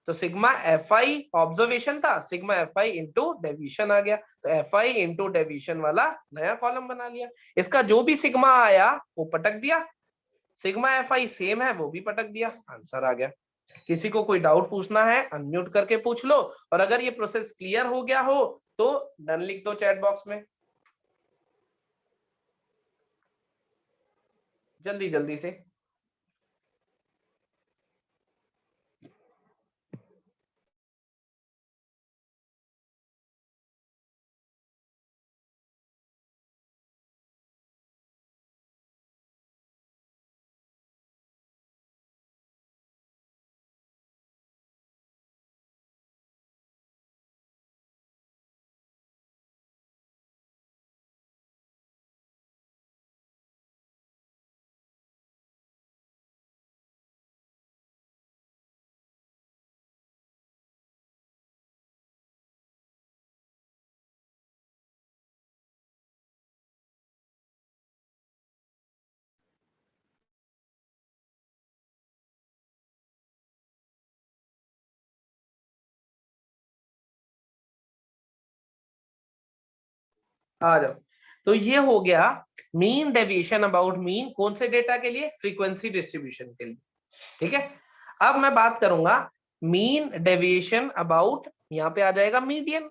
तो सिग्मा एफ आई ऑब्जर्वेशन था, sigma F I into deviation आ गया, तो एफ आई इंटू डेविएशन वाला नया कॉलम बना लिया। इसका जो भी सिग्मा आया वो पटक दिया, सिग्मा एफ आई सेम है वो भी पटक दिया, आंसर आ गया। किसी को कोई डाउट पूछना है अनम्यूट करके पूछ लो, और अगर ये प्रोसेस क्लियर हो गया हो तो डन लिख दो चैट बॉक्स में, जल्दी जल्दी से। आ जाओ। तो ये हो गया मीन डेविएशन अबाउट मीन, कौन से डेटा के लिए? फ्रीक्वेंसी डिस्ट्रीब्यूशन के लिए। ठीक है, अब मैं बात करूंगा मीन डेविएशन अबाउट, यहाँ पे आ जाएगा मीडियन।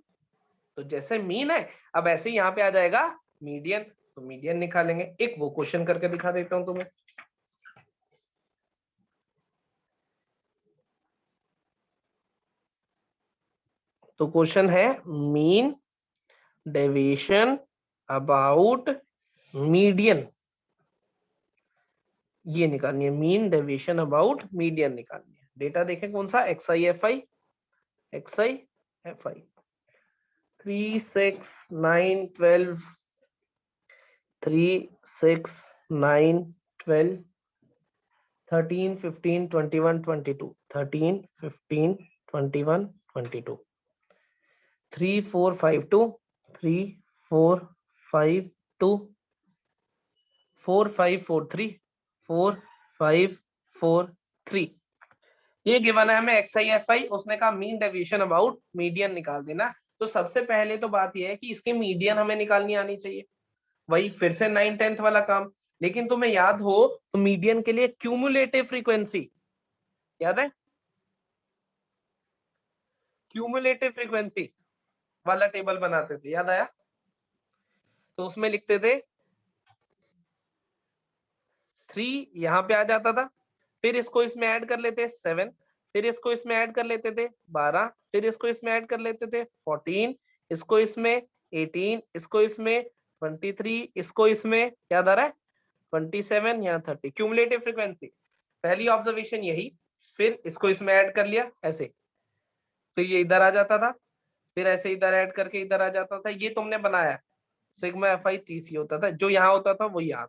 तो जैसे मीन है अब ऐसे यहाँ पे आ जाएगा मीडियन, तो मीडियन निकालेंगे। एक वो क्वेश्चन करके दिखा देता हूं तुम्हें। तो क्वेश्चन है मीन डेविएशन अबाउट मीडियन, ये निकालनी है। मीन डेविएशन अबाउट मीडियन निकालनी है। डेटा देखें कौन सा? XI FI, XI FI 3 6 9 12, 3 6 9 12, 13 15 21 22, 13 15 21 22, 3 4 5 2, 3 4 5 2, 4 5 4 3, 4 5 4 3। ये गिवन है हमें XI FI, उसने कहा मीन डेविएशन अबाउट मीडियन निकाल देना। तो सबसे पहले तो बात यह है कि इसकी मीडियन हमें निकालनी आनी चाहिए, वही फिर से 9 10th वाला काम। लेकिन तुम्हें याद हो तो मीडियन के लिए क्यूमुलेटिव फ्रीक्वेंसी याद है? क्यूमुलेटिव फ्रीक्वेंसी वाला टेबल बनाते थे, याद आया? तो उसमें लिखते थे 3 यहाँ पे आ जाता था, फिर इसको इसमें ऐड कर लेते 7, फिर इसको इसमें ऐड कर लेते थे 12, फिर इसको इसमें ऐड कर लेते थे 14, इसको इसमें 18, इसको इसमें 23, इसको इसमें याद आ रहा है 27, यहाँ 30। क्यूमुलेटिव फ्रीक्वेंसी पहली ऑब्जर्वेशन यही, फिर इसको इसमें ऐड कर लिया ऐसे, फिर ये इधर आ जाता था, फिर ऐसे इधर ऐड करके इधर आ जाता था। ये तुमने बनाया सिग्मा FI 3C होता था, जो यहाँ होता था वो यहाँ।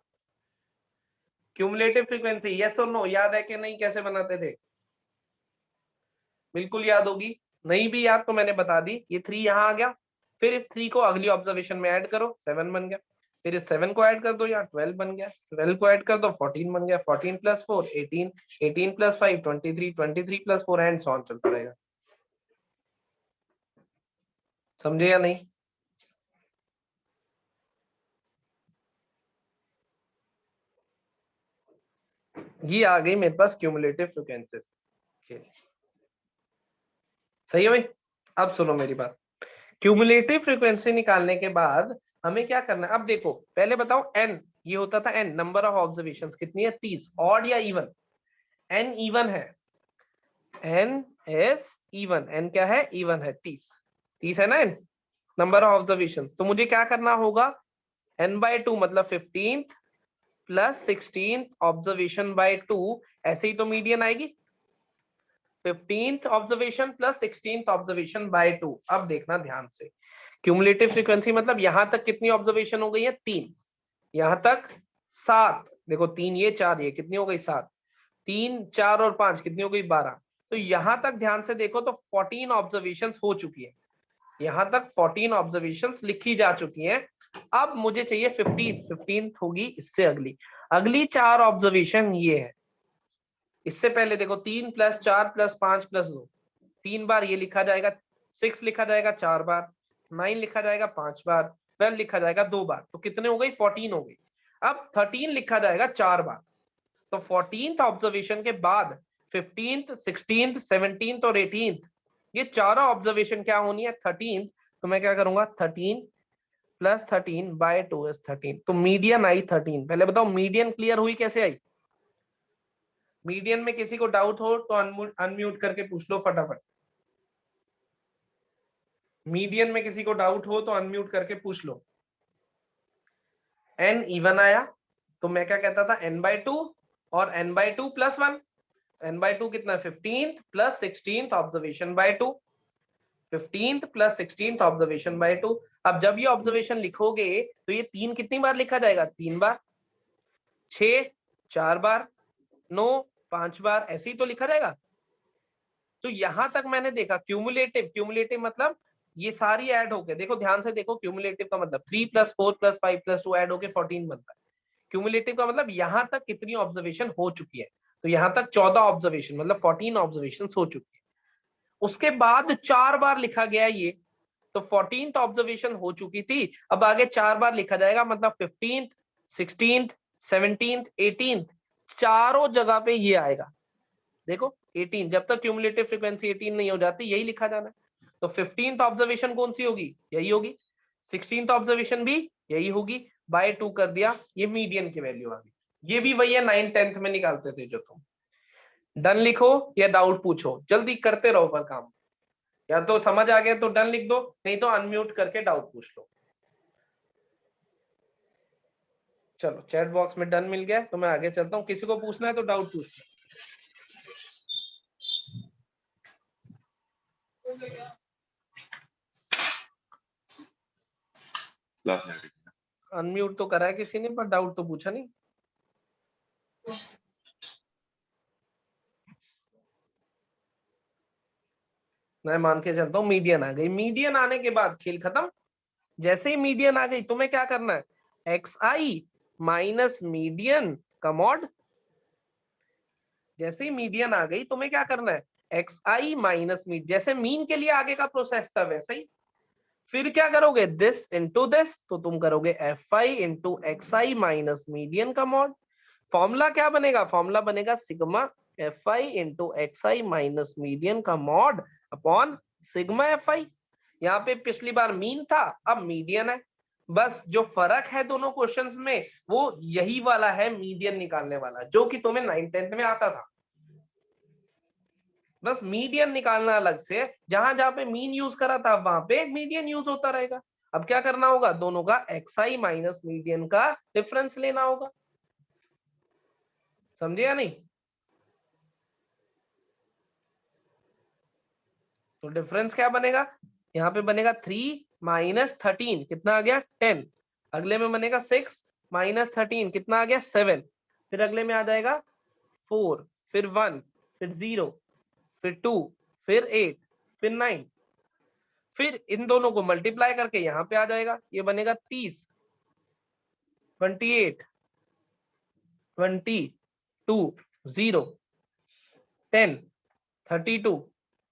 क्यूमुलेटिव फ्रीक्वेंसी यस और नो, याद है कि नहीं? कैसे बनाते थे? बिल्कुल याद होगी। नहीं भी याद तो मैंने बता दी। ये 3 यहाँ आ गया, फिर इस 3 को अगली ऑब्जर्वेशन में ऐड करो 7 बन गया, फिर इस 7 को ऐड कर दो यहाँ 12 बन गया, 12 को ऐड कर दो 14 बन गया, 14 + 4 18, 18 + 5 23, 23 + 4 एंड सो ऑन चलता रहेगा। समझे या नहीं? ये आ गई मेरे पास क्यूमुलेटिव फ्रीक्वेंसी। सही है भाई? अब सुनो मेरी बात। क्यूमुलेटिव फ्रीक्वेंसी निकालने के बाद हमें क्या करना है? अब देखो पहले बताओ एन, ये होता था एन, नंबर ऑफ ऑब्जर्वेशंस कितनी है? 30। ऑड या इवन? एन इवन है, एन इज इवन। एन क्या है? इवन है, 30। 30 है ना एन, नंबर ऑफ ऑब्जर्वेशन। तो मुझे क्या करना होगा? n/2 मतलब 15th + 16th ऑब्जर्वेशन बाय 2, ऐसे ही तो मीडियन आएगी। 15th observation + 16th observation bye 2। अब देखना ध्यान से, क्यूमुलेटिव फ्रीक्वेंसी मतलब यहां तक कितनी ऑब्जर्वेशन हो गई है? 3। यहां तक 7। देखो 3 ये 4 ये, कितनी हो गई? 7। 3 4 और 5 कितनी हो गई? 12। तो यहां तक ध्यान से देखो तो 14 ऑब्जर्वेशंस हो चुकी है। यहां तक 14 ऑब्जर्वेशंस लिखी जा चुकी हैं। अब मुझे चाहिए 15th होगी इससे अगली। अगली 4 ऑब्जर्वेशन ये है। इससे पहले देखो 3 + 4 + 5 + 2, 3 बार ये लिखा जाएगा, 6 लिखा जाएगा 4 बार, 9 लिखा जाएगा 5 बार, 12 लिखा जाएगा 2 बार। तो कितने हो गई? 14 हो गई। अब 13 लिखा जाएगा 4 बार। तो 14th ऑब्जर्वेशन के बाद 15th 16th 17th और 18th, ये चारों ऑब्जर्वेशन क्या होनी है? 13th। तो मैं क्या करूंगा? 13 + 13 बाय 2 इज 13। तो मीडियन आई 13। पहले बताओ मीडियन क्लियर हुई कैसे आई? मीडियन में किसी को डाउट हो तो अनम्यूट करके पूछ लो फटाफट। मीडियन में किसी को डाउट हो तो अनम्यूट करके पूछ लो। एन इवन आया तो मैं क्या कहता था? n/2 और n/2 + 1। n/2 कितना? 15th + 16th observation bye 2, 15th + 16th observation bye 2। अब जब ये ऑब्जर्वेशन लिखोगे तो ये 3 कितनी बार लिखा जाएगा? 3 बार, 6 4 बार, 9 5 बार, ऐसे ही तो लिखा जाएगा। तो यहां तक मैंने देखा क्यूमुलेटिव, क्यूमुलेटिव मतलब ये सारी ऐड होके, देखो ध्यान से देखो, क्यूमुलेटिव का मतलब 3 + 4 + 5 + 2 ऐड होके 14 बनता है। क्यूमुलेटिव का मतलब यहां तक कितनी ऑब्जर्वेशन हो चुकी है? तो यहां तक 14 ऑब्जर्वेशन मतलब 14 ऑब्जर्वेशन हो चुकी है। उसके बाद 4 बार लिखा गया ये, तो 14th ऑब्जर्वेशन हो चुकी थी, अब आगे 4 बार लिखा जाएगा, मतलब 15th, 16th, 17th, 18th, चारों जगह पे ये आएगा। देखो 18, जब तक क्यूमुलेटिव फ्रीक्वेंसी 18 नहीं हो जाती यही लिखा जाना है। तो 15th ऑब्जर्वेशन कौन सी होगी, यही होगी। 16th ऑब्जर्वेशन भी यही होगी, बाय 2 कर दिया, ये मीडियन की वैल्यू आ गई। ये भी वही है 9th 10th में निकालते थे जो तुम। डन लिखो या डाउट पूछो, जल्दी करते रहो पर काम, या तो समझ आ गया तो डन लिख दो, नहीं तो अनम्यूट करके डाउट पूछ लो। चलो चैट बॉक्स में डन मिल गया, तो मैं आगे चलता हूँ, किसी को पूछना है तो डाउट पूछ लो। अनम्यूट तो करा है किसी ने, पर डाउट तो पूछा नहीं। मैं मान के चलता हूँ मीडियन आ गई, मीडियन आने के बाद खेल खत्म। जैसे ही मीडियन आ गई तुम्हें क्या करना है, एक्स आई माइनस मीडियन का मॉड। जैसे ही मीडियन आ गई तुम्हें क्या करना है, एक्स आई माइनस मीन, जैसे मीन के लिए आगे का प्रोसेस था वैसे ही। फिर क्या करोगे, दिस इंटू दिस, तो तुम करोगे F I into X I minus median का मॉड। फॉर्मूला क्या बनेगा, फॉर्मूला बनेगा sigma F I into X I minus median का mod upon sigma F I. यहाँ पे पिछली बार मीन था, अब मीडियन है। बस जो फर्क है दोनों क्वेश्चंस में वो यही वाला है, मीडियन निकालने वाला, जो कि तुम्हें 9th 10th में आता था। बस मीडियन निकालना अलग से, जहां जहां पे मीन यूज करा था वहां पे मीडियन यूज होता रहेगा। अब क्या करना होगा, दोनों का एक्स आई माइनस मीडियन का डिफरेंस लेना होगा। समझे या नहीं? तो डिफरेंस क्या बनेगा, यहाँ पे बनेगा 3 माइनस 13, कितना आ गया 10। अगले में बनेगा 6 माइनस 13, कितना आ गया 7। फिर अगले में आ जाएगा 4, फिर 1, फिर 0, फिर 2, फिर 8, फिर 9। फिर इन दोनों को मल्टीप्लाई करके यहाँ पे आ जाएगा, ये बनेगा 30, 28, 22, 0, 10, 32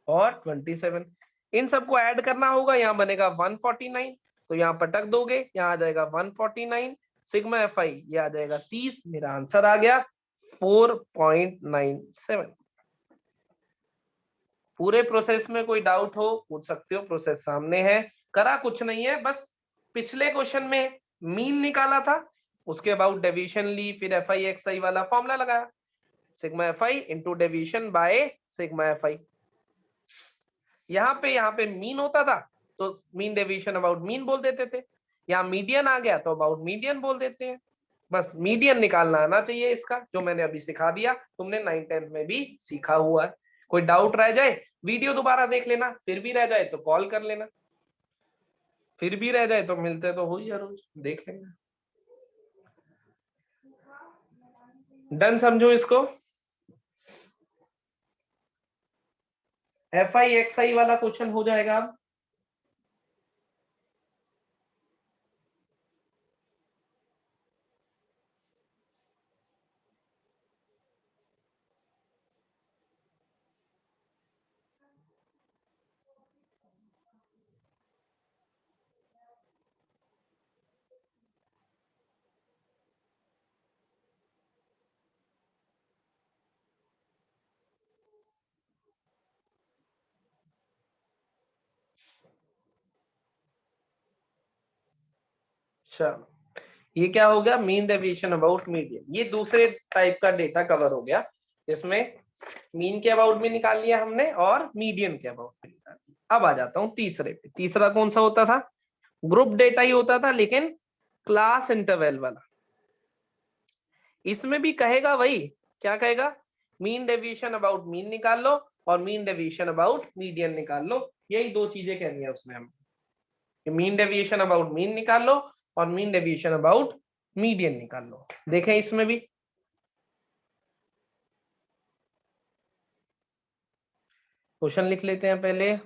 और 27। इन सबको ऐड करना होगा, यहाँ बनेगा 149, तो यहाँ पटक दोगे, यहाँ आ जाएगा 149 सिग्मा एफ आई, ये आ जाएगा 30। मेरा आंसर आ गया 4.97। पूरे प्रोसेस में कोई डाउट हो पूछ सकते हो, प्रोसेस सामने है, करा कुछ नहीं है, बस पिछले क्वेश्चन में मीन निकाला था, उसके अबाउट डेविएशन ली, फिर एफ आई एक्स आई वाला फॉर्मूला लगाया, sigma F I into deviation by sigma F I. यहाँ पे मीन होता था तो मीन डेविएशन अबाउट मीन बोल देते थे, यहाँ मीडियन आ गया तो अबाउट मीडियन बोल देते हैं। बस मीडियन निकालना आना चाहिए इसका, जो मैंने अभी सिखा दिया, तुमने 9th 10th में भी सीखा हुआ है। कोई डाउट रह जाए वीडियो दोबारा देख लेना, फिर भी रह जाए तो कॉल कर लेना, फिर भी रह जाए तो मिलते तो हो ही रोज, देख लेंगे। डन समझो इसको। एफ आई एक्स आई वाला क्वेश्चन हो जाएगा अब। चलो ये क्या हो गया, मीन डेविएशन अबाउट मीडियन, ये दूसरे टाइप का डेटा कवर हो गया। इसमें मीन के अबाउट भी निकाल लिया हमने और मीडियन के अबाउट भी निकाल लिया। अब आ जाता हूँ तीसरे पे। तीसरा कौन सा होता था, ग्रुप डेटा ही होता था लेकिन क्लास इंटरवल वाला। इसमें भी कहेगा वही, क्या कहेगा, मीन डेविएशन अबाउट मीन निकाल लो और मीन डेविएशन अबाउट मीडियन निकाल लो, यही दो चीजें कहनी है उसने हमें, मीन डेविएशन अबाउट मीन निकाल लो और मीन डेविएशन अबाउट मीडियन निकाल लो। देखें इसमें भी क्वेश्चन लिख लेते हैं पहले।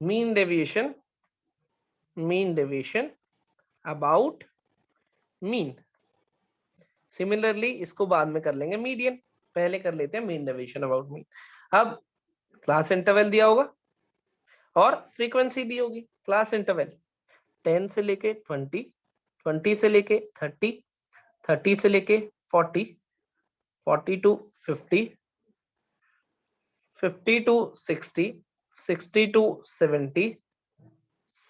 Mean deviation about mean, similarly इसको बाद में कर लेंगे मीडियन, पहले कर लेते हैं मीन डेविएशन अबाउट मीन। अब क्लास इंटरवल दिया होगा और फ्रीक्वेंसी दी होगी। क्लास इंटरवल 10 से लेके 20, 20 से लेके 30, 30 से लेके 40, 40 टू 50, 50 टू 60, 60 टू 70,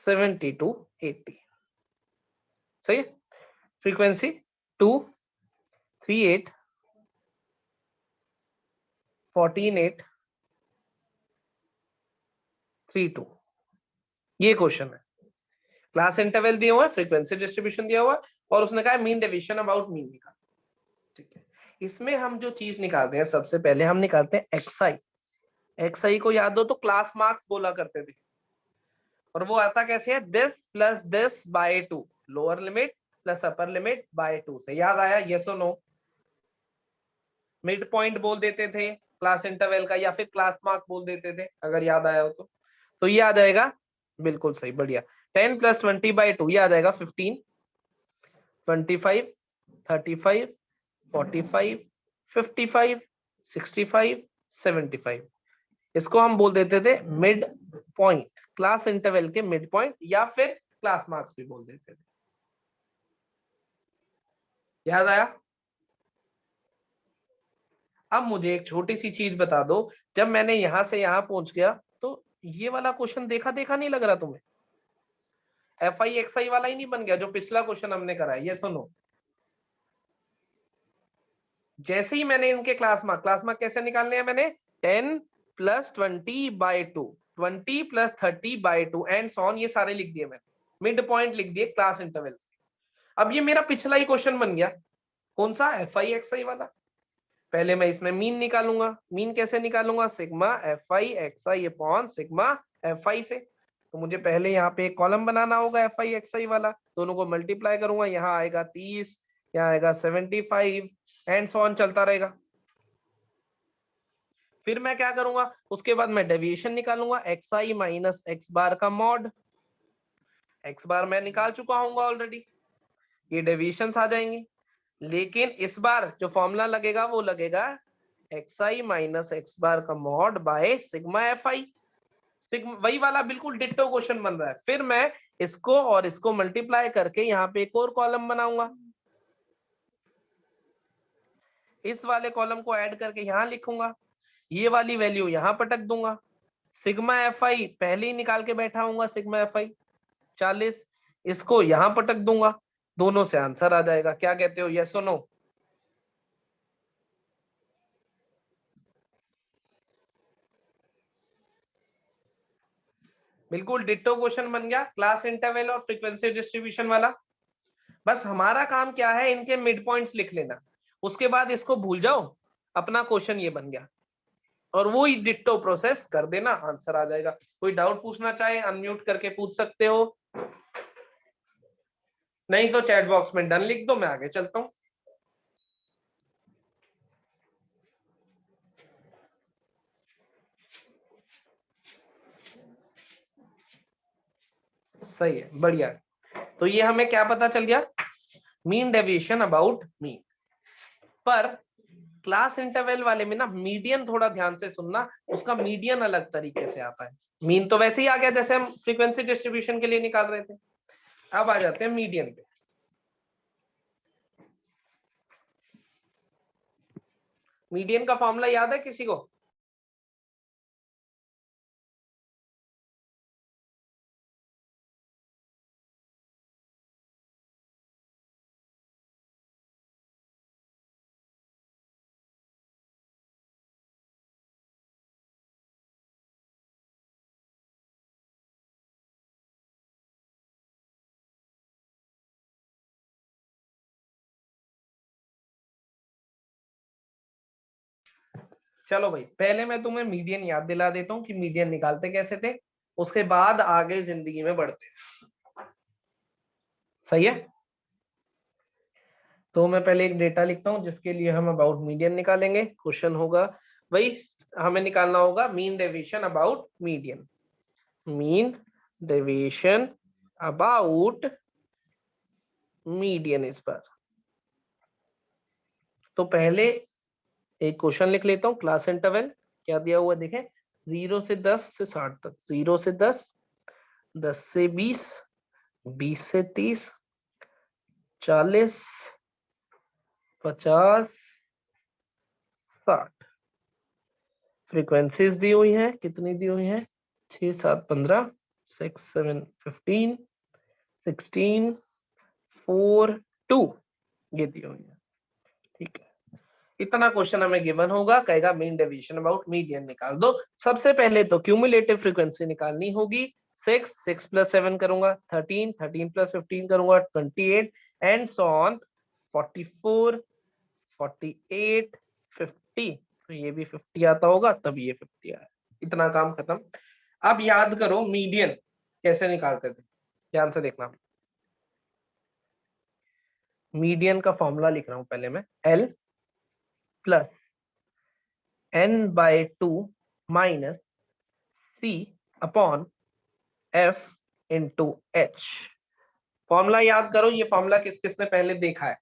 70 टू 80। सही है। फ्रीक्वेंसी 2, 3, 8, 14, 8, 3, 2। ये क्वेश्चन है। क्लास इंटरवल दिया हुआ है, फ्रीक्वेंसी डिस्ट्रीब्यूशन दिया हुआ है, और उसने कहा मीन डेविएशन अबाउट मीन निकाल। ठीक है, इसमें हम जो चीज निकालते हैं सबसे पहले हम निकालते हैं एक्सआई। एक्सआई को याद हो तो क्लास मार्क्स बोला करते थे, और वो आता कैसे है, this plus this by 2, lower limit plus upper limit by 2 से। याद आया? यस और नो? मिड पॉइंट बोल देते थे क्लास इंटरवल का, या फिर क्लास मार्क बोल देते थे, अगर याद आया हो तो ये आ जाएगा। बिल्कुल सही, बढ़िया। 10 प्लस 20 बाय 2, ये आ जाएगा 15, 25, 35, 45, 55, 65, 75। इसको हम बोल देते थे मिड पॉइंट, क्लास इंटरवल के मिड पॉइंट, या फिर क्लास मार्क्स भी बोल देते थे। याद आया? अब मुझे एक छोटी सी चीज बता दो, जब मैंने यहां से यहां पहुंच गया तो ये वाला क्वेश्चन देखा देखा नहीं लग रहा तुम्हें? एफ आई एक्स आई वाला ही नहीं बन गया जो पिछला क्वेश्चन हमने करा है? ये सुनो, जैसे ही मैंने इनके क्लास मार्क कैसे निकालने हैं, मैंने 10 plus 20 by 2, 20 plus 30 by 2 and so on, ये सारे लिख दिए मैंने, मिड पॉइंट लिख दिए क्लास इंटरवल्स। अब ये मेरा पिछला ही क्वेश्चन बन गया, कौन सा? एफ आई एक्स आई वाला। पहले मैं इसमें मीन निकालूंगा। मीन कैसे निकालूंगा? Sigma F I X I upon sigma F आई से। तो मुझे पहले यहाँ पे एक कॉलम बनाना होगा एफ आई एक्स आई वाला, दोनों को मल्टीप्लाई करूंगा, यहाँ आएगा 30, यहाँ आएगा 75 एंड सो ऑन, चलता रहेगा। फिर मैं क्या करूंगा, उसके बाद मैं डेविएशन निकालूंगा, एक्स आई माइनस एक्स बार का मॉड। एक्स बार मैं निकाल चुका हूँ ऑलरेडी, ये डेविएशन आ जाएंगे। लेकिन इस बार जो फॉर्मूला लगेगा वो लगेगा एक्स आई माइनस एक्स बार का मॉड बाय सिग्मा एफ आई। वही वाला बिल्कुल डिट्टो क्वेश्चन बन रहा है। फिर मैं इसको और इसको मल्टीप्लाई करके यहाँ पे एक और कॉलम बनाऊंगा, इस वाले कॉलम को ऐड करके यहाँ लिखूंगा, ये वाली वैल्यू यहाँ पटक दूंगा। सिग्मा एफ आई पहले ही निकाल के बैठा हूँ, सिग्मा एफ आई 40, इसको यहाँ पटक दूंगा, दोनों से आंसर आ जाएगा। क्या कहते हो, यस और नो? बिल्कुल डिट्टो क्वेश्चन बन गया, क्लास इंटरवल और फ्रीक्वेंसी डिस्ट्रीब्यूशन वाला। बस हमारा काम क्या है, इनके मिड पॉइंट्स लिख लेना, उसके बाद इसको भूल जाओ, अपना क्वेश्चन ये बन गया, और वो ही डिट्टो प्रोसेस कर देना, आंसर आ जाएगा। कोई डाउट पूछना चाहे अनम्यूट करके पूछ सकते हो, नहीं तो चैट बॉक्स में डन लिख दो, मैं आगे चलता हूँ। सही है, बढ़िया। तो ये हमें क्या पता चल गया, मीन डेविएशन अबाउट मीन। पर क्लास इंटरवल वाले में ना मीडियन थोड़ा ध्यान से सुनना, उसका मीडियन अलग तरीके से आता है। मीन तो वैसे ही आ गया जैसे हम फ्रीक्वेंसी डिस्ट्रीब्यूशन के लिए निकाल रहे थे। अब आ जाते हैं मीडियन पे। मीडियन का फॉर्मूला याद है किसी को? चलो भाई, पहले मैं तुम्हें मीडियन याद दिला देता हूँ कि मीडियन निकालते कैसे थे, उसके बाद आगे जिंदगी में बढ़ते। सही है, तो मैं पहले एक डेटा लिखता हूँ जिसके लिए हम अबाउट मीडियन निकालेंगे। क्वेश्चन होगा वही, हमें निकालना होगा mean deviation about median. Mean deviation about median इस पर। तो पहले एक क्वेश्चन लिख लेता हूँ, क्लास इंटरवल क्या दिया हुआ देखें, 0 से 10 से 60 तक, 0 से 10, 10 से 20, 20 से 30, 40, 50, 60। फ्रीक्वेंसीज दी हुई हैं, कितनी दी हुई हैं? 6 7 15, 6 7 15, 16, 4 2, ये दी हुई है। ठीक है, इतना क्वेश्चन हमें गिवन होगा, कहेगा मीन डेविएशन अबाउट मीडियन निकाल दो। सबसे पहले तो क्यूमुलेटिव फ्रीक्वेंसी निकालनी होगी। 6 6 प्लस 7 करूंगा 13, 13 प्लस 15 करूंगा 28, एंड सो ऑन 44, 48, 50। तो ये भी 50 आता होगा, तब ये 50 आया। इतना काम खत्म। अब याद करो मीडियन कैसे निकालते थे, ध्यान से देखना। मीडियन का फॉर्मूला लिख रहा हूं पहले मैं, L plus n/2 minus C upon F into H। Formula याद करो, ये फॉर्मूला किस किसने पहले देखा है,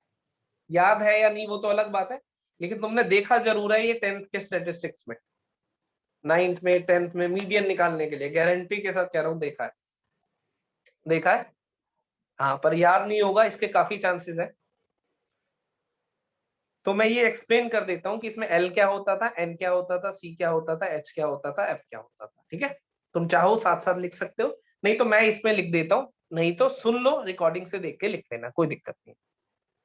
याद है या नहीं वो तो अलग बात है, लेकिन तुमने देखा जरूर है ये 10th के स्टैटिस्टिक्स में, 9th में, 10th में मीडियन निकालने के लिए गारंटी के साथ कह रहा हूं देखा है, देखा है। हाँ, पर याद नहीं होगा इसके काफी चांसेस है। तो मैं ये एक्सप्लेन कर देता हूँ कि इसमें L क्या होता था, N क्या होता था, C क्या होता था, H क्या होता था, F क्या होता था। ठीक है, तुम चाहो साथ साथ लिख सकते हो, नहीं तो मैं इसमें लिख देता हूँ, नहीं तो सुन लो रिकॉर्डिंग से देख के लिख लेना, कोई दिक्कत नहीं।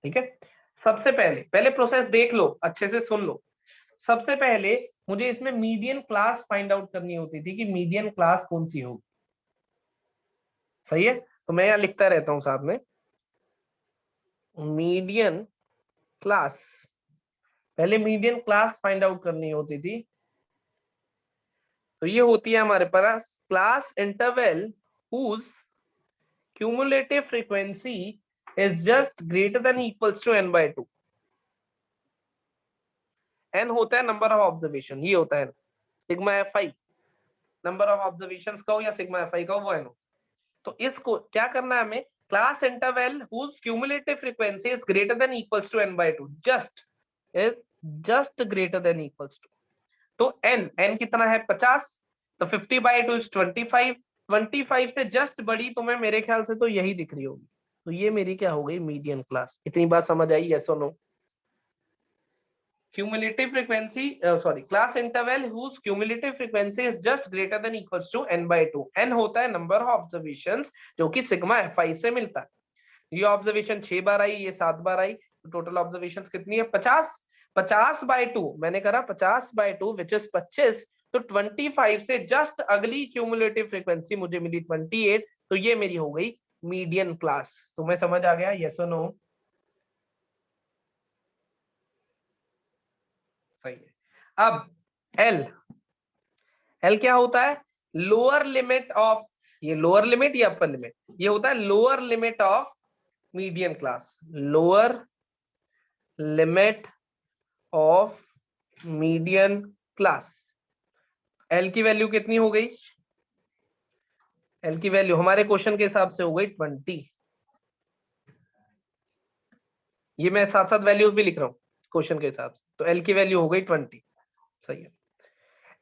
ठीक है, सबसे पहले पहले प्रोसेस देख लो, अच्छे से सुन लो। सबसे पहले मुझे इसमें मीडियन क्लास फाइंड आउट करनी होती थी कि मीडियन क्लास कौन सी होगी। सही है, तो मैं यहाँ लिखता रहता हूँ साथ में मीडियन क्लास। पहले मीडियन क्लास फाइंड आउट करनी होती थी, तो ये होती है हमारे पास class interval whose cumulative frequency is just greater than equals to n/2। n होता है नंबर ऑफ ऑब्जर्वेशन, ये होता है sigma fi, number of observations का हो या सिग्मा fi का हो, वो n हो। तो इसको क्या करना है हमें, class interval whose cumulative frequency is greater than equals to n/2, just is just greater than equals to. तो n कितना है 50, तो 50/2 इज 25, 25 से जस्ट बड़ी तुम्हें मेरे ख्याल से तो यही दिख रही होगी, तो ये मेरी क्या हो गई मीडियन क्लास। इतनी बात समझ आई, यस और no? cumulative frequency sorry class interval whose cumulative frequency is just greater than equals to n/2। n होता है नंबर ऑफ ऑब्जर्वेशंस जो कि सिग्मा fi से मिलता है। ये ऑब्जर्वेशन 6 बार आई, ये 7 बार आई, तो टोटल ऑब्जर्वेशंस कितनी है 50। 50/2 मैंने करा 50/2 विच इज 25, तो 25 से जस्ट अगली क्यूमुलेटिव फ्रीक्वेंसी मुझे मिली 28, तो ये मेरी हो गई मीडियन क्लास। तुम्हें समझ आ गया, यस और नो? सही है। अब एल, एल क्या होता है, लोअर लिमिट ऑफ, ये लोअर लिमिट या अपर लिमिट, ये होता है lower limit of median class, lower limit of median class. L की वैल्यू कितनी हो गई, एल की वैल्यू हमारे क्वेश्चन के हिसाब से हो गई 20। ये मैं साथ साथ वैल्यूज भी लिख रहा हूँ क्वेश्चन के हिसाब से, तो एल की वैल्यू हो गई 20। सही है।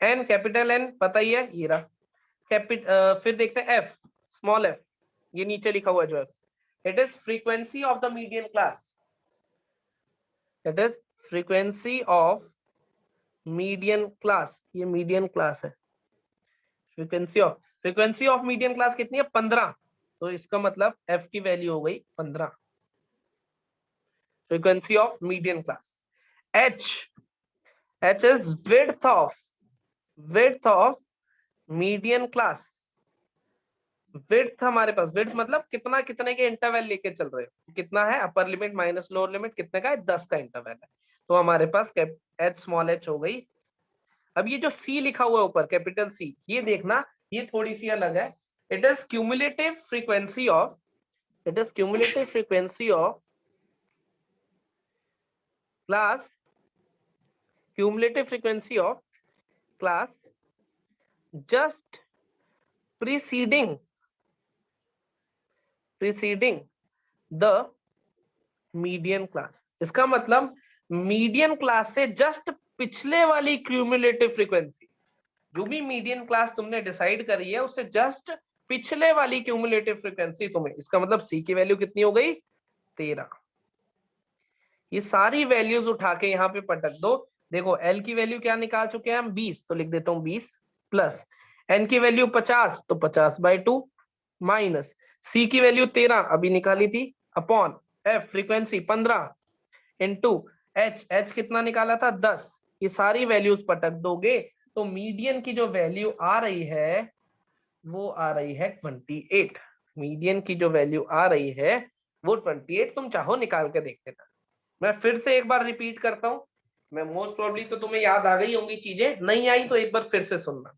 एन कैपिटल एन पता ही है, ये रहा फिर देखते हैं एफ, स्मॉल एफ, ये नीचे लिखा हुआ है जो F, it is frequency of the median class, it is frequency of median class, ये मीडियन क्लास है। फ्रीक्वेंसी ऑफ मीडियन क्लास कितनी है 15, तो इसका मतलब एफ की वैल्यू हो गई 15, frequency of median class. H, H is width of median class. Width हमारे पास, विड्थ मतलब कितना, कितने के इंटरवल लेके चल रहे हो, कितना है upper limit minus lower limit कितने का है, 10 का इंटरवल है, तो हमारे पास एच स्मॉल एच हो गई। अब ये जो सी लिखा हुआ है ऊपर कैपिटल सी, ये देखना ये थोड़ी सी अलग है। It is cumulative frequency of, it is cumulative frequency of class, cumulative frequency of class just preceding the median class. इसका मतलब मीडियन क्लास से जस्ट पिछले वाली क्यूमुलेटिव फ्रीक्वेंसी, जो भी मीडियन क्लास तुमने डिसाइड करी है उससे जस्ट पिछले वाली क्यूमुलेटिव फ्रीक्वेंसी तुम्हें, इसका मतलब सी की वैल्यू कितनी हो गई 13। ये सारी वैल्यूज उठा के यहाँ पे पटक दो। देखो एल की वैल्यू क्या निकाल चुके हैं हम 20, तो लिख देता हूँ 20 प्लस एन की वैल्यू 50 तो 50/2 माइनस सी की वैल्यू 13 अभी निकाली थी upon F frequency 15 into H कितना निकाला था 10। ये सारी वैल्यूज पटक दोगे तो मीडियन की जो वैल्यू आ रही है वो आ रही है 28। मीडियन की जो वैल्यू आ रही है वो 28, तुम चाहो निकाल के देख लेना। मैं फिर से एक बार रिपीट करता हूँ, मैं मोस्ट प्रोबेबली तो तुम्हें याद आ गई होंगी, चीजें नहीं आई तो एक बार फिर से सुनना।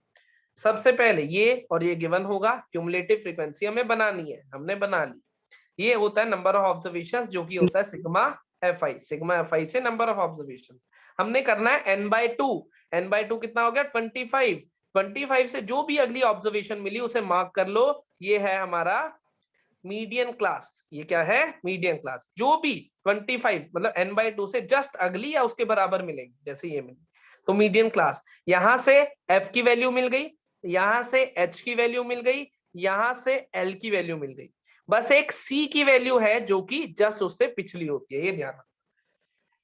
सबसे पहले ये और ये गिवन होगा, क्यूमुलेटिव फ्रीक्वेंसी हमें बनानी है, हमने बना ली। ये होता है नंबर ऑफ ऑब्जर्वेशन जो कि होता है सिग्मा एफ आई से नंबर ऑफ ऑब्जर्वेशन हमने करना है n/2। n/2 कितना हो गया 25। 25 से जो भी अगली ऑब्जर्वेशन मिली उसे मार्क कर लो, ये है हमारा मीडियन क्लास। ये क्या है मीडियन क्लास, जो भी 25 मतलब n/2 से जस्ट अगली या उसके बराबर मिलेगी, जैसे ये मिली तो मीडियन क्लास। यहां से f की वैल्यू मिल गई, यहां से h की वैल्यू मिल गई, यहां से l की वैल्यू मिल गई, बस एक c की वैल्यू है जो कि जस्ट उससे पिछली होती है, ये ध्यान रखना।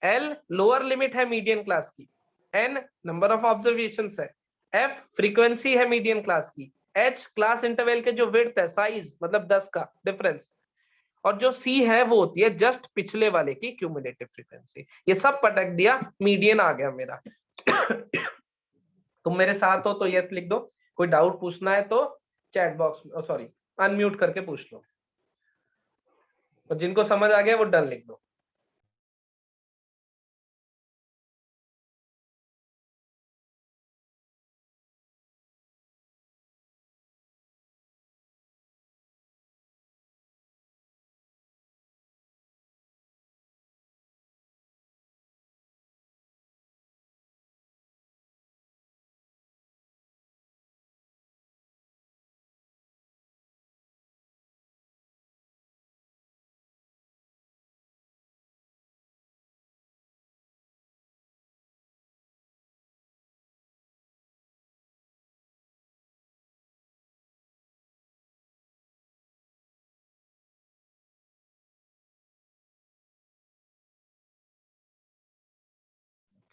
l लोअर लिमिट है मीडियन क्लास की, n नंबर ऑफ ऑब्जर्वेशन है, f फ्रीक्वेंसी है मीडियन क्लास की, h क्लास इंटरवल के जो विड्थ है साइज मतलब 10 का डिफरेंस, और जो c है वो होती है जस्ट पिछले वाले की क्यूमुलेटिव फ्रीक्वेंसी। ये सब पटक दिया, मीडियन आ गया मेरा। तुम मेरे साथ हो तो यस लिख दो, कोई डाउट पूछना है तो चैट बॉक्स सॉरी अनम्यूट करके पूछ लो, तो जिनको समझ आ गया वो डन लिख दो।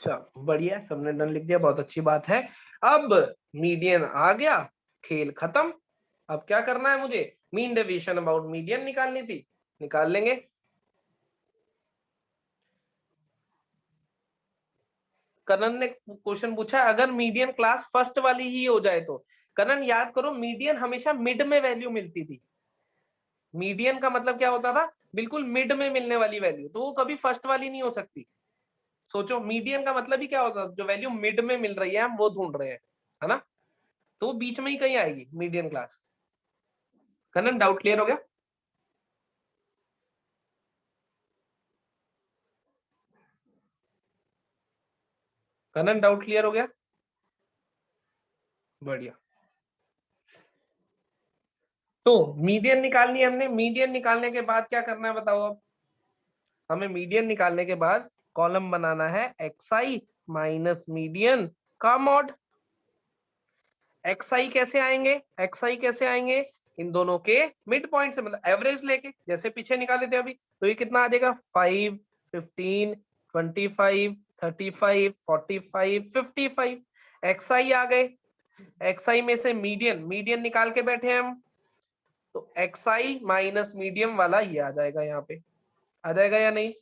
अच्छा बढ़िया, सबने डन लिख दिया, बहुत अच्छी बात है। अब मीडियन आ गया, खेल खत्म। अब क्या करना है मुझे, मीन डेविएशन अबाउट मीडियन निकालनी थी, निकाल लेंगे। करण ने क्वेश्चन पूछा अगर मीडियन क्लास फर्स्ट वाली ही हो जाए तो। करण याद करो मीडियन हमेशा मिड में वैल्यू मिलती थी। मीडियन का मतलब क्या होता था, बिल्कुल मिड में मिलने वाली वैल्यू, तो वो कभी फर्स्ट वाली नहीं हो सकती। सोचो मीडियन का मतलब ही क्या होता है, जो वैल्यू मिड में मिल रही है हम वो ढूंढ रहे हैं, है ना, तो बीच में ही कहीं आएगी मीडियन क्लास। करण डाउट क्लियर हो गया। करण डाउट क्लियर हो गया, बढ़िया। तो मीडियन निकालनी है हमने, मीडियन निकालने के बाद क्या करना है बताओ। अब हमें मीडियन निकालने के बाद कॉलम बनाना है xi माइनस मीडियन का मॉड। xi कैसे आएंगे, xi कैसे आएंगे, इन दोनों के मिड पॉइंट से मतलब एवरेज लेके, जैसे पीछे निकाले थे अभी, तो ये कितना आ जाएगा 5 15 25 35 45 55। xi आ गए, xi में से मीडियन मीडियन निकाल के बैठे हैं हम, तो xi माइनस मीडियम वाला ये आ जाएगा, यहाँ पे आ जाएगा या नहीं।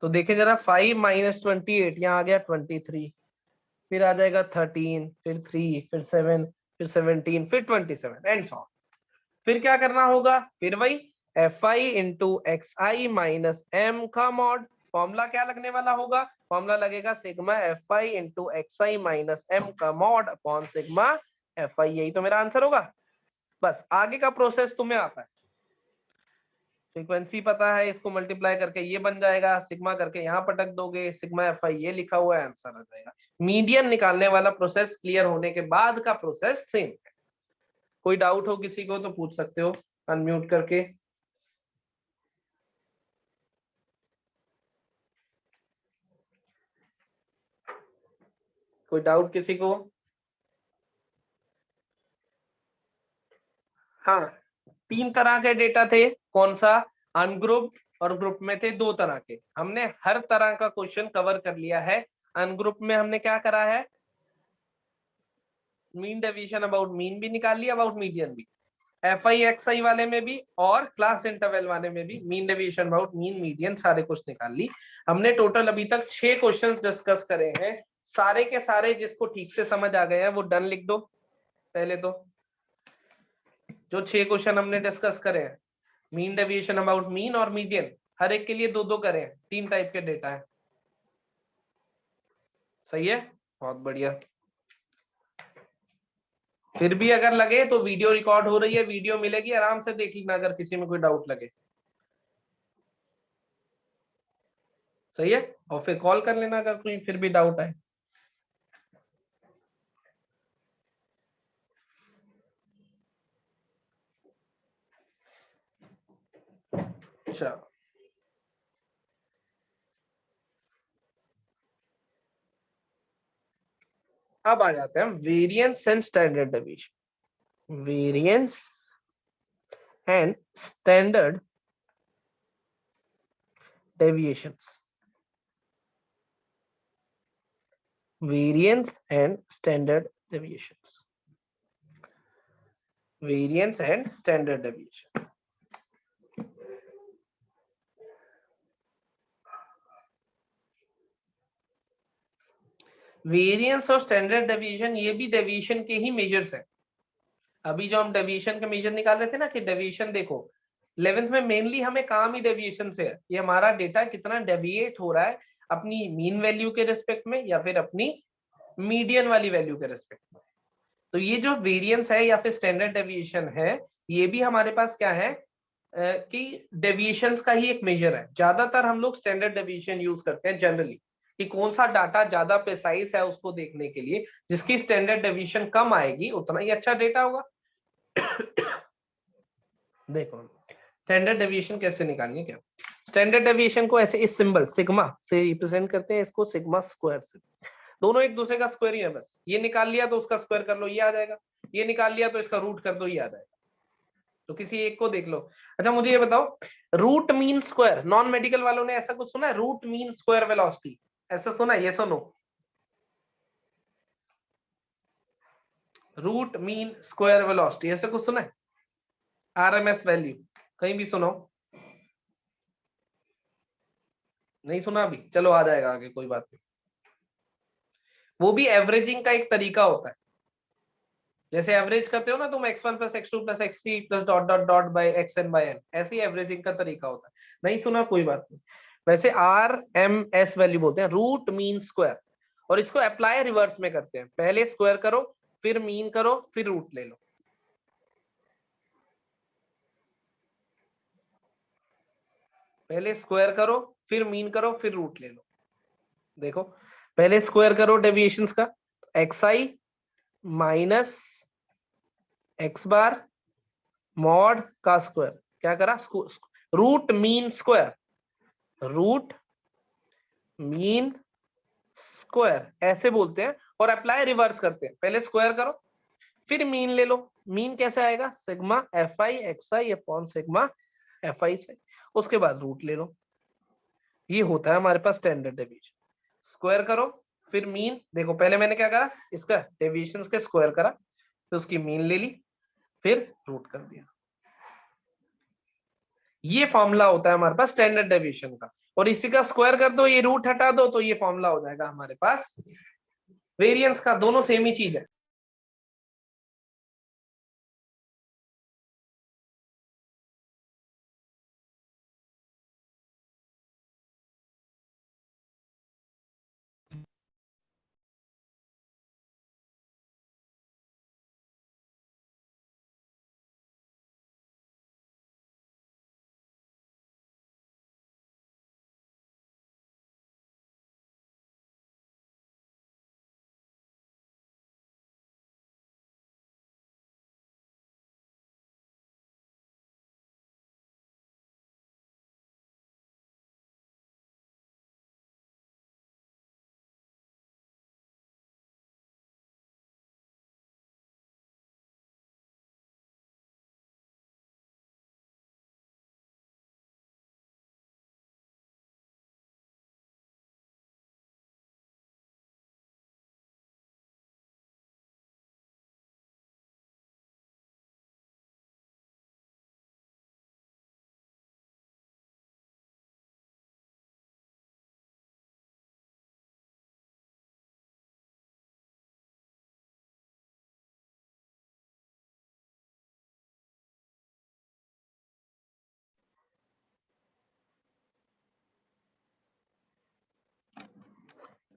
तो देखे जरा 5 माइनस 28 यहाँ आ गया 23, फिर आ जाएगा 13, फिर 3, फिर 7, फिर 17, फिर 27 एंड सो ऑन। फिर क्या करना होगा, फिर वही fi into X I minus M का मॉड। फॉर्मूला क्या लगने वाला होगा, फॉर्मूला लगेगा sigma fi into X I minus M का मॉड अपॉन सिग्मा fi। यही तो मेरा आंसर होगा। बस आगे का प्रोसेस तुम्हें आता है, फ्रीक्वेंसी पता है, इसको मल्टीप्लाई करके ये बन जाएगा, सिग्मा करके यहाँ पटक दोगे, सिग्मा एफ आई ये लिखा हुआ है, आंसर आ जाएगा। मीडियन निकालने वाला प्रोसेस क्लियर होने के बाद का प्रोसेस सेम है। कोई डाउट हो किसी को तो पूछ सकते हो अनम्यूट करके। कोई डाउट किसी को? हाँ, 3 तरह के डेटा थे, कौन सा? अनग्रुप और ग्रुप में थे 2 तरह के। हमने हर तरह का क्वेश्चन कवर कर लिया है। अनग्रुप में हमने क्या करा है? मीन डेविएशन अबाउट मीन भी निकाल लिया, अबाउट मीडियन भी। एफआई एक्सआई वाले में भी और क्लास इंटरवल वाले में भी mean deviation about mean median सारे कुछ निकाल ली हमने। टोटल अभी तक 6 क्वेश्चंस डिस्कस करे हैं, सारे के सारे जिसको ठीक से समझ आ गए हैं वो डन लिख दो। पहले तो जो 6 क्वेश्चन हमने डिस्कस करे हैं, मीन डेविएशन अबाउट मीन और मीडियन, हर एक के लिए 2-2 करे हैं, 3 टाइप के डेटा है। सही है, बहुत बढ़िया। फिर भी अगर लगे तो वीडियो रिकॉर्ड हो रही है, वीडियो मिलेगी, आराम से देख लेना अगर किसी में कोई डाउट लगे। सही है, और फिर कॉल कर लेना अगर कोई फिर भी डाउट आए। अच्छा, अब आ जाते हैं variance and standard deviation. Variance and standard deviations. Variance and standard deviations. Variance and standard deviation. Variance और स्टैंडर्ड डेविएशन ये भी डेविएशन के ही मेजर्स हैं। अभी जो हम डेविएशन का मेजर निकाल रहे थे ना कि डेविएशन देखो 11th में मेनली हमें काम ही डेविएशन से है, ये हमारा डेटा कितना डेविएट हो रहा है अपनी मीन वैल्यू के रिस्पेक्ट में या फिर अपनी मीडियन वाली वैल्यू के रिस्पेक्ट में। तो ये जो वेरिएंस है या फिर स्टैंडर्ड डेविएशन है, ये भी हमारे पास क्या है कि डेविएशंस का ही एक मेजर है। ज्यादातर हम लोग स्टैंडर्ड डेविएशन यूज करते हैं जनरली, कि कौन सा डाटा ज्यादा प्रिसाइज है उसको देखने के लिए, जिसकी स्टैंडर्ड डेविएशन कम आएगी उतना ही अच्छा डेटा होगा। देखो स्टैंडर्ड डेविएशन कैसे निकालनी है क्या? स्टैंडर्ड डेविएशन को ऐसे इस सिंबल सिग्मा से रिप्रेजेंट करते हैं, इसको सिग्मा स्क्वायर से। दोनों एक दूसरे का स्क्वायर ही है, बस ये निकाल लिया तो उसका स्क्वायर कर लो, ये आ जाएगा। ये निकाल लिया तो इसका रूट कर दो, ये आ जाएगा। तो किसी एक को देख लो। अच्छा मुझे ये बताओ, root mean square, non medical वालों ने ऐसा कुछ सुना है? रूट मीन स्क्वायर वेलोसिटी ऐसा सुना है? ये सुनो, रूट मीन स्क्वायर वेलोसिटी ऐसा कुछ सुना है? आरएमएस वैल्यू कहीं भी सुनो? नहीं सुना अभी? चलो आ जाएगा आगे, कोई बात नहीं। वो भी एवरेजिंग का एक तरीका होता है। जैसे एवरेज करते हो ना तुम x1 plus x2 plus x3 plus dot dot dot by xn by n, ऐसे ही एवरेजिंग का तरीका होता है। नहीं सुना? कोई बात नहीं। वैसे आर एम एस वैल्यू बोलते हैं, रूट मीन स्क्वायर। और इसको अप्लाई रिवर्स में करते हैं, पहले स्क्वायर करो फिर मीन करो फिर रूट ले लो। पहले स्क्वायर करो फिर मीन करो फिर रूट ले लो। देखो पहले स्क्वायर करो डेविएशंस का, X I minus X bar mod का स्क्वायर, क्या करा? Root mean square, root mean square ऐसे बोलते हैं। और अप्लाई रिवर्स करते हैं, पहले स्क्वायर करो फिर मीन ले लो। मीन कैसे आएगा? Sigma F I X I upon sigma F आई से, उसके बाद रूट ले लो। ये होता है हमारे पास स्टैंडर्ड डेविएशन। स्क्वायर करो फिर मीन, देखो पहले मैंने क्या करा, इसका डेविएशन के स्क्वायर करा फिर उसकी मीन ले ली फिर रूट कर दिया। ये फॉर्मूला होता है हमारे पास स्टैंडर्ड डेविएशन का। और इसी का स्क्वायर कर दो, ये रूट हटा दो, तो ये फॉर्मूला हो जाएगा हमारे पास वेरिएंस का। दोनों सेम ही चीज है।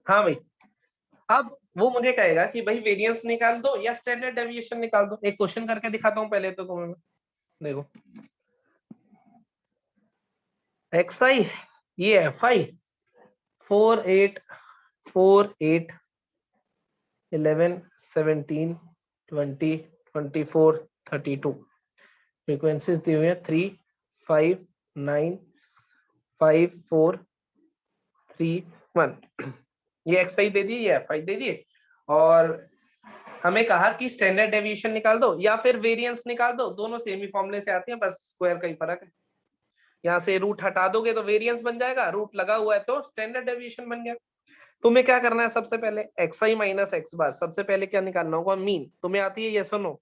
हाँ भाई, अब वो मुझे कहेगा कि भाई वेरिएंस निकाल दो या स्टैंडर्ड डेविएशन निकाल दो। एक क्वेश्चन करके दिखाता हूँ पहले तो तुम्हें, देखो एक्स आई, ये एफ आई 4 8 4 8 11 17 20 24 32 फ्रीक्वेंसीज दी हुई है 3 5 9 5 4 3 1। ये एक्स आई दे दिए, ये एफ आई दे दिए, और हमें कहा कि स्टैंडर्ड डेविएशन निकाल दो या फिर वेरिएंस निकाल दो। दोनों सेम ही फॉर्मूले से आते हैं, बस स्क्वायर का ही फर्क है। यहाँ से रूट हटा दोगे तो वेरिएंस बन जाएगा, रूट लगा हुआ है तो स्टैंडर्ड डेविएशन बन गया। तुम्हें क्या करना है, सबसे पहले एक्स आई माइनस एक्स बार, सबसे पहले क्या निकालना होगा, मीन। तुम्हें आती है यस और no,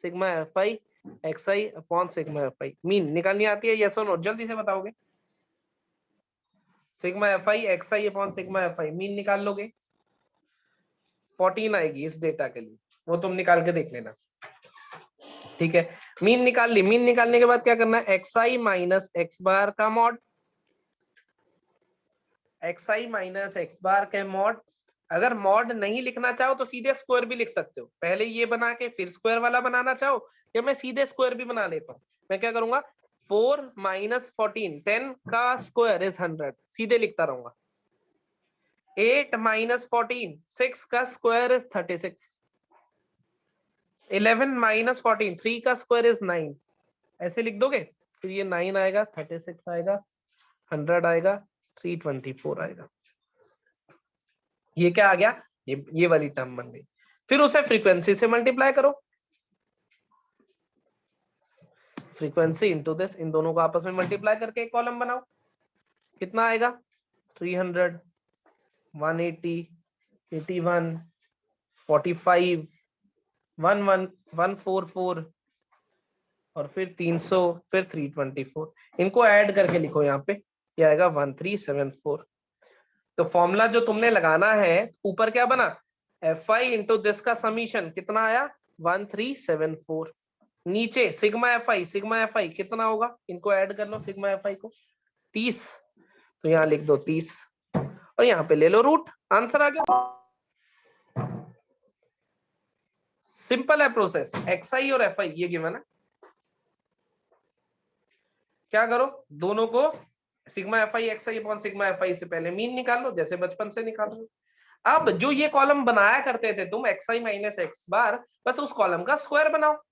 sigma F I X I upon sigma F I, mean निकालनी आती है यस और नो, जल्दी से बताओगे। Sigma F I X I upon sigma F I, mean निकाल लोगे, 14 आएगी इस डेटा के लिए, वो तुम निकाल के देख लेना। ठीक है, मीन निकाल ली। मीन निकालने के बाद क्या करना है, एक्स आई माइनस एक्स बार का mod, x I minus X बार के मॉड। अगर मॉड नहीं लिखना चाहो तो सीधे स्क्वायर भी लिख सकते हो, पहले ये बना के फिर स्क्वायर वाला बनाना चाहो, या मैं सीधे स्क्वायर भी बना लेता हूँ। मैं क्या करूंगा, 4 माइनस 14, 10 का स्क्वायर इज 100, सीधे लिखता रहूंगा। 8 माइनस 14, 6 का स्क्वायर इज 36। 11 माइनस 14, 3 का स्क्वायर इज 9, ऐसे लिख दोगे। फिर ये 9 आएगा, 36 आएगा, 100 आएगा, 324 आएगा। ये क्या आ गया, ये वाली टर्म बन गई। फिर उसे फ्रीक्वेंसी से मल्टीप्लाई करो, फ्रीक्वेंसी इंटू दिस, इन दोनों को आपस में मल्टीप्लाई करके एक कॉलम बनाओ। कितना आएगा, 300 180 81 45 11 144 और फिर 300 फिर 324। इनको ऐड करके लिखो यहाँ पे, ये आएगा 1374। तो फॉर्मूला जो तुमने लगाना है, ऊपर क्या बना, एफ आई इंटू दिस का समीशन कितना आया, 1374। नीचे सिग्मा एफ आई कितना होगा, इनको ऐड कर लो, सिग्मा एफ आई को 30, तो यहाँ लिख दो 30 और यहाँ पे ले लो रूट, आंसर आ गया। सिंपल है प्रोसेस, एक्स आई और एफ आई ये गिवन है। क्या करो, दोनों को sigma F I X I upon sigma F आई से पहले मीन निकाल लो, जैसे बचपन से निकालो। अब जो ये कॉलम बनाया करते थे तुम, एक्स आई माइनस एक्स बार, बस उस कॉलम का स्क्वायर बनाओ।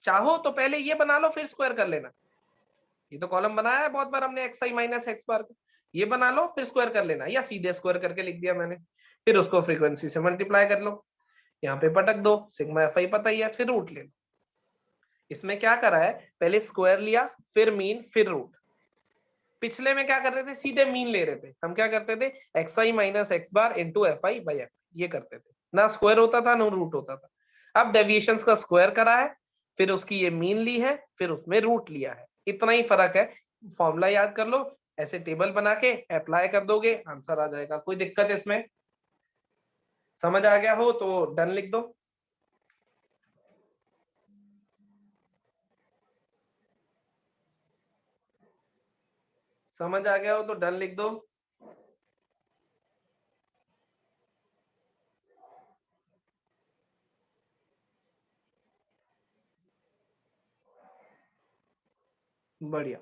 चाहो तो पहले ये बना लो फिर स्क्वायर कर लेना, ये तो कॉलम बनाया है बहुत बार हमने एक्स आई माइनस एक्स बार का, ये बना लो फिर स्क्वायर कर लेना, या सीधे स्क्वायर करके लिख दिया मैंने। फिर उसको फ्रीक्वेंसी से मल्टीप्लाई कर लो, यहाँ पे पटक दो, सिग्मा एफ आई पता ही है, फिर रूट ले लो। इसमें क्या करा है, पहले स्क्वायर लिया फिर मीन फिर रूट। पिछले में क्या कर रहे थे, सीधे मीन ले रहे थे। हम क्या करते थे, x I minus X bar into F I by F, ये करते थे, ना स्क्वायर होता था ना रूट होता था। अब डेविएशंस का स्क्वायर करा है, फिर उसकी ये मीन ली है, फिर उसमें रूट लिया है, इतना ही फर्क है। फॉर्मूला याद कर लो, ऐसे टेबल बना के अप्लाई कर दोगे, आंसर आ जाएगा। कोई दिक्कत इसमें, समझ आ गया हो तो डन लिख दो। समझ आ गया हो तो डन लिख दो। बढ़िया।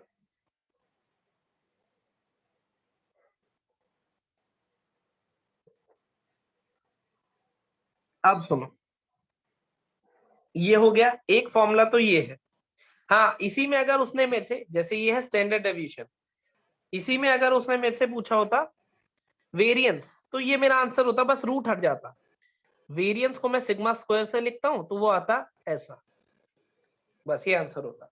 अब सुनो, ये हो गया एक फॉर्मूला, तो ये है। हाँ, इसी में अगर उसने मेरे से, जैसे ये है स्टैंडर्ड डेविएशन, इसी में अगर उसने मेरे से पूछा होता वेरिएंस, तो ये मेरा आंसर होता, बस रूट हट जाता। वेरिएंस को मैं सिग्मा स्क्वायर से लिखता हूं तो वो आता ऐसा, बस ये आंसर होता।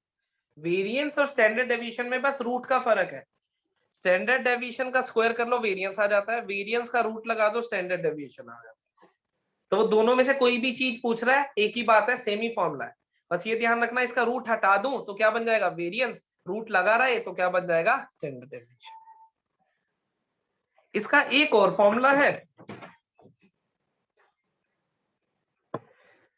वेरिएंस और स्टैंडर्ड डेविएशन में बस रूट का फर्क है। स्टैंडर्ड डेविएशन का स्क्वायर कर लो, वेरिएंस आ जाता है, वेरिएंस का रूट लगा दो, स्टैंडर्ड डेविएशन आ जाता है। तो वो दोनों में से कोई भी चीज पूछ रहा है, एक ही बात है, सेम ही फॉर्मूला है। बस ये ध्यान रखना, इसका रूट हटा दूं तो क्या बन जाएगा, वेरिएंस, रूट लगा रहा है तो क्या बन जाएगा, स्टैंडर्ड डेविएशन। इसका एक और फॉर्मूला है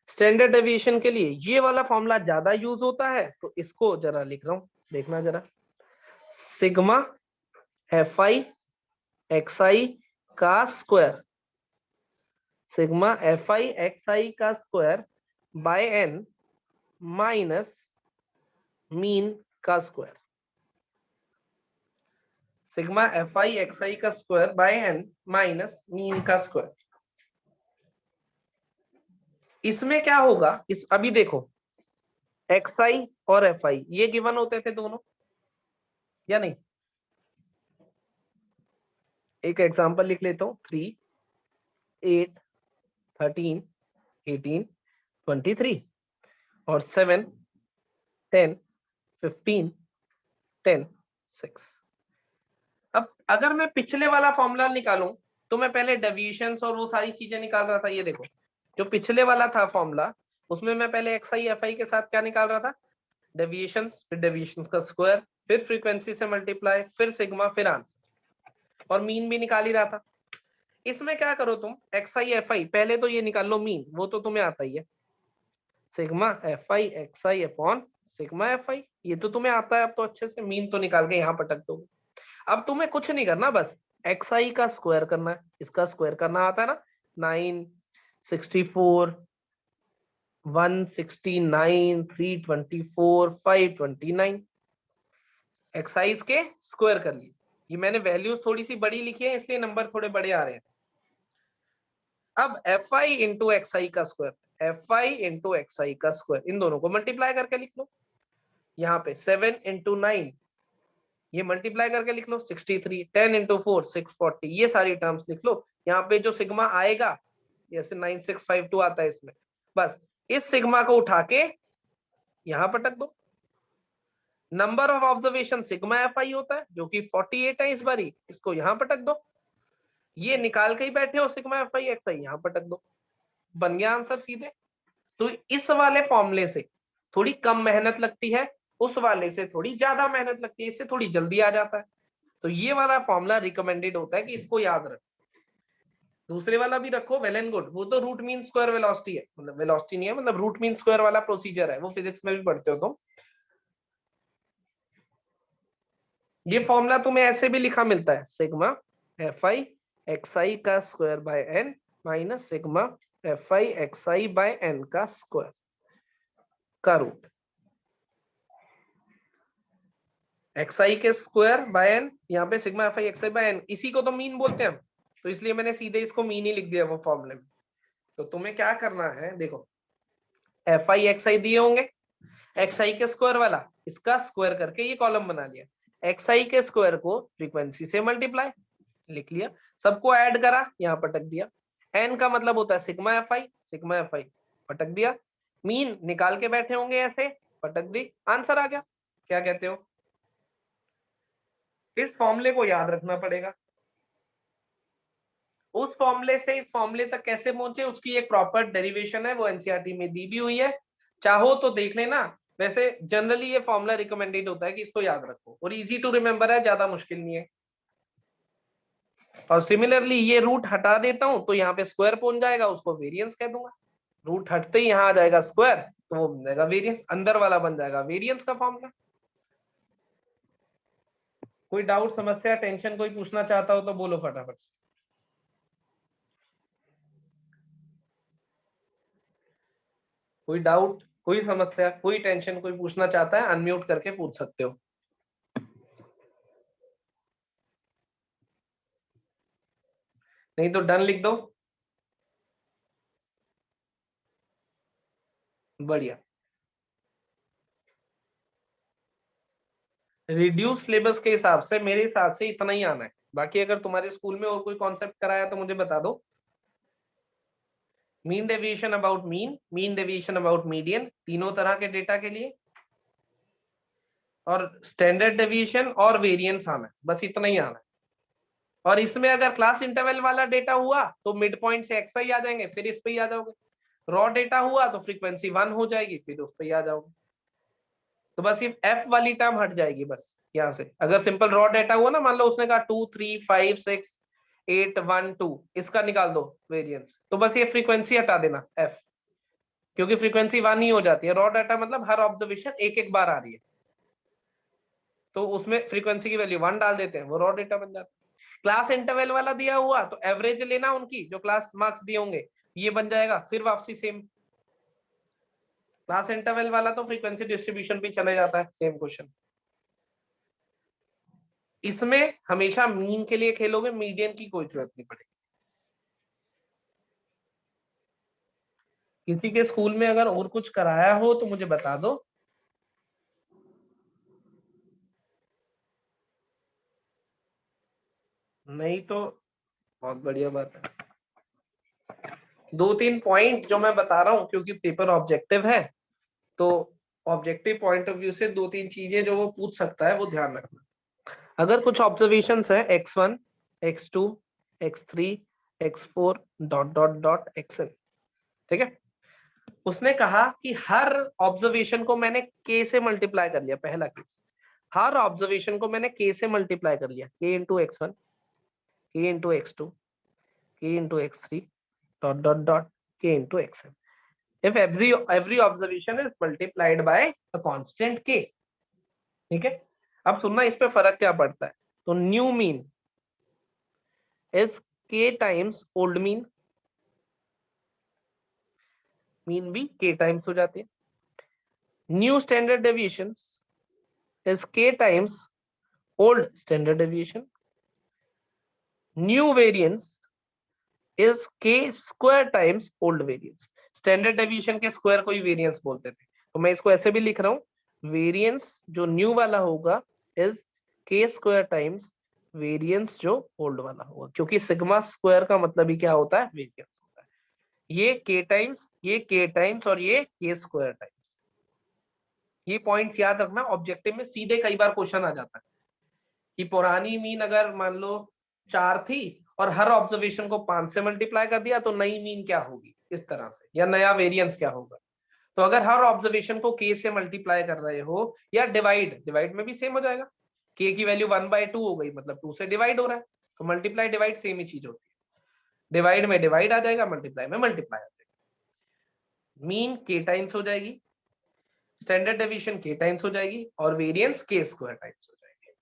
स्टैंडर्ड डेविएशन के लिए, ये वाला फॉर्मूला ज्यादा यूज होता है, तो इसको जरा लिख रहा हूं, देखना जरा। Sigma F I X I का square sigma F I X I का square by N minus mean का square. Sigma F I X I का square by N minus mean का स्क्वायर। इसमें क्या होगा, इस अभी देखो एक्स आई और एफ आई ये गिवन होते थे दोनों या नहीं। एक एग्जांपल लिख लेता हूं, 3 8 13 18 23 और 7 10 15 10 6। अब अगर मैं पिछले वाला फॉर्मूला निकालूं तो मैं पहले डेविएशंस और वो सारी चीजें निकाल रहा था। ये देखो जो पिछले वाला था फॉर्मूला, उसमें मैं पहले एक्स आई एफ आई के साथ क्या निकाल रहा था, डेविएशंस, फिर डेविएशंस का स्क्वायर, फिर फ्रीक्वेंसी से मल्टीप्लाई, फिर सिग्मा, फिर आंसर, और मीन भी निकाल ही रहा था। इसमें क्या करो तुम, एक्स आई एफ आई पहले तो ये निकाल लो मीन, वो तो तुम्हें आता ही है, sigma F I X I upon sigma F आई, ये तो तुम्हें आता है। अब तो अच्छे से मीन तो निकाल के यहाँ पटक दो। अब तुम्हें कुछ नहीं करना, बस एक्स आई का स्क्वायर करना है, इसका स्क्वायर करना आता है ना, 9 64 169 324 529, एक्साइज के स्क्वायर कर लिए। ये मैंने वैल्यूज थोड़ी सी बड़ी लिखी है इसलिए नंबर थोड़े बड़े आ रहे हैं। अब F I into X I का square, F I into X I का स्क्वायर, इन दोनों को मल्टीप्लाई करके लिख लो। यहाँ पे 7 इंटू 9 ये मल्टीप्लाई करके लिख लो 63, 10 इंटू 4 640, ये सारी टर्म्स लिख लो। यहाँ पे जो सिग्मा आएगा जैसे 9652 आता है इसमें, बस इस सिग्मा को उठा के यहाँ पटक दो। Number of observation sigma F आई होता है जो कि 48 है इस बारी, इसको यहाँ पटक दो। ये निकाल के ही बैठे हो सिग्मा एफ आई एक्स आई, यहाँ पटक दो, बन गया आंसर सीधे। तो इस वाले फॉर्मूले से थोड़ी कम मेहनत लगती है, उस वाले से थोड़ी ज्यादा मेहनत लगती है, इससे थोड़ी जल्दी आ जाता है। तो ये वाला फॉर्मूला रिकमेंडेड होता है कि इसको याद रखो। दूसरे वाला भी रखो, वेल एंड गुड, वो तो रूट मीन स्क्वायर वेलोसिटी है, मतलब वेलोसिटी नहीं है, मतलब रूट मीन स्क्वायर वाला प्रोसीजर है, वो फिजिक्स में भी पढ़ते हो तुम। ये फॉर्मूला तुम्हें ऐसे भी लिखा मिलता है, sigma F I X I का square by N minus sigma F I X I by N का स्क्वायर का रूट। एक्स आई के स्क्वायर बाय एन, यहाँ पे sigma F I X I by N, इसी को तो मीन बोलते हैं हम, तो इसलिए मैंने सीधे इसको मीन ही लिख दिया वो फॉर्मूले में। तो तुम्हें क्या करना है, देखो एफ आई एक्स आई दिए होंगे, एक्स आई के स्क्वायर वाला इसका स्क्वायर करके ये कॉलम बना लिया, एक्स आई के स्क्वायर को फ्रीक्वेंसी से मल्टीप्लाई, लिख लिया, सबको ऐड करा, यहाँ पटक दिया। एन का मतलब होता है सिग्मा एफ आई पटक दिया, मीन निकाल के बैठे होंगे ऐसे, पटक दी, आंसर आ गया। क्या कहते हो, इस फॉर्मूले को याद रखना पड़ेगा। उस फॉर्मूले से इस फॉर्मूले तक कैसे पहुंचे उसकी एक प्रॉपर डेरिवेशन है, वो एनसीईआरटी में दी भी हुई है, चाहो तो देख लेना। वैसे जनरली ये फॉर्मूला रिकमेंडेड होता है कि इसको याद रखो, और इजी टू रिमेम्बर है, ज्यादा मुश्किल नहीं है। और सिमिलरली ये रूट हटा देता हूं तो यहाँ पे स्क्वायर पहुंच जाएगा, उसको वेरिएंस कह दूंगा। रूट हटते ही यहाँ आ जाएगा स्क्वायर, तो वो बन जाएगा वेरिएंस, अंदर वाला बन जाएगा वेरिएंस का फॉर्मूला। कोई डाउट, समस्या, टेंशन कोई पूछना चाहता हो तो बोलो फटाफट। कोई डाउट, कोई समस्या, कोई टेंशन, कोई पूछना चाहता है, अनम्यूट करके पूछ सकते हो। नहीं तो डन लिख दो। बढ़िया। रिड्यूस सिलेबस के हिसाब से मेरे हिसाब से इतना ही आना है, बाकी अगर तुम्हारे स्कूल में और कोई कॉन्सेप्ट कराया तो मुझे बता दो। Mean deviation about mean deviation about median, तीनों तरह के डेटा के लिए, और स्टैंडर्ड डेविएशन और वेरिएंस आना है, बस इतना ही आना है। और इसमें अगर क्लास इंटरवल वाला डेटा हुआ तो मिड पॉइंट से एक्स आई आ जाएंगे, फिर इस पे ही आ जाओगे। रॉ डेटा हुआ तो फ्रीक्वेंसी 1 हो जाएगी, फिर उस पे ही आ जाओगे। तो बस ये एफ वाली टर्म हट जाएगी बस यहाँ से। अगर सिंपल रॉ डेटा हुआ ना, मान लो उसने कहा 2 3 5 6 8 1 2, इसका निकाल दो वेरिएंस, तो बस ये फ्रीक्वेंसी हटा देना एफ, क्योंकि फ्रीक्वेंसी 1 ही हो जाती है। रॉ डाटा मतलब हर ऑब्जर्वेशन एक एक बार आ रही है, तो उसमें फ्रीक्वेंसी की वैल्यू 1 डाल देते हैं, वो रॉ डेटा बन जाता है। क्लास इंटरवल वाला दिया हुआ तो एवरेज लेना उनकी जो क्लास मार्क्स दिए होंगे, ये बन जाएगा, फिर वापसी सेम। क्लास इंटरवल वाला तो फ्रीक्वेंसी डिस्ट्रीब्यूशन भी चले जाता है, सेम क्वेश्चन। इसमें हमेशा मीन के लिए खेलोगे, मीडियन की कोई जरूरत नहीं पड़ेगी। किसी के स्कूल में अगर और कुछ कराया हो तो मुझे बता दो। नहीं तो बहुत बढ़िया बात है। 2-3 पॉइंट जो मैं बता रहा हूं, क्योंकि पेपर ऑब्जेक्टिव है, तो ऑब्जेक्टिव पॉइंट ऑफ व्यू से 2-3 चीजें जो वो पूछ सकता है वो ध्यान रखना। अगर कुछ ऑब्जर्वेशंस है x1, x2, x3, x4 dot dot dot xn, ठीक है, उसने कहा कि हर ऑब्जर्वेशन को मैंने k से मल्टीप्लाई कर लिया, पहला केस, हर ऑब्जर्वेशन को मैंने k से मल्टीप्लाई कर लिया, k into x1, k into x2, k into x3 dot dot dot k into xn। if every observation is multiplied by a constant k, ठीक है। अब सुनना इस पे फर्क क्या पड़ता है। तो new mean is k times old mean, mean भी k टाइम्स हो जाती है। New standard deviation is k times old standard deviation. New variance is k square times old variance. Standard deviation के स्क्वायर को ही वेरिएंस बोलते थे, तो मैं इसको ऐसे भी लिख रहा हूं, वेरिएंस जो न्यू वाला होगा is k square times variance जो ओल्ड वाला होगा, क्योंकि सिग्मा स्क्वायर का मतलब ही क्या होता है, वेरिएंस होता है। ये k टाइम्स, ये k टाइम्स और ये k स्क्वायर टाइम्स। ये पॉइंट्स याद रखना, ऑब्जेक्टिव में सीधे कई बार क्वेश्चन आ जाता है कि पुरानी मीन अगर मान लो 4 थी और हर ऑब्जर्वेशन को 5 से मल्टीप्लाई कर दिया तो नई मीन क्या होगी, इस तरह से, या नया वेरिएंस क्या होगा। तो अगर हर ऑब्जर्वेशन को k से मल्टीप्लाई कर रहे हो, या डिवाइड, डिवाइड में भी सेम हो जाएगा, k की वैल्यू 1/2 हो गई, मतलब 2 से डिवाइड हो रहा है, तो मल्टीप्लाई डिवाइड सेम ही चीज होती है। डिवाइड में डिवाइड आ जाएगा, मल्टीप्लाई में मल्टीप्लाई आ जाएगा। मीन k टाइम्स हो जाएगी, स्टैंडर्ड डेविएशन k टाइम्स हो जाएगी, और वेरिएंस k स्क्वायर टाइम्स हो जाएगी।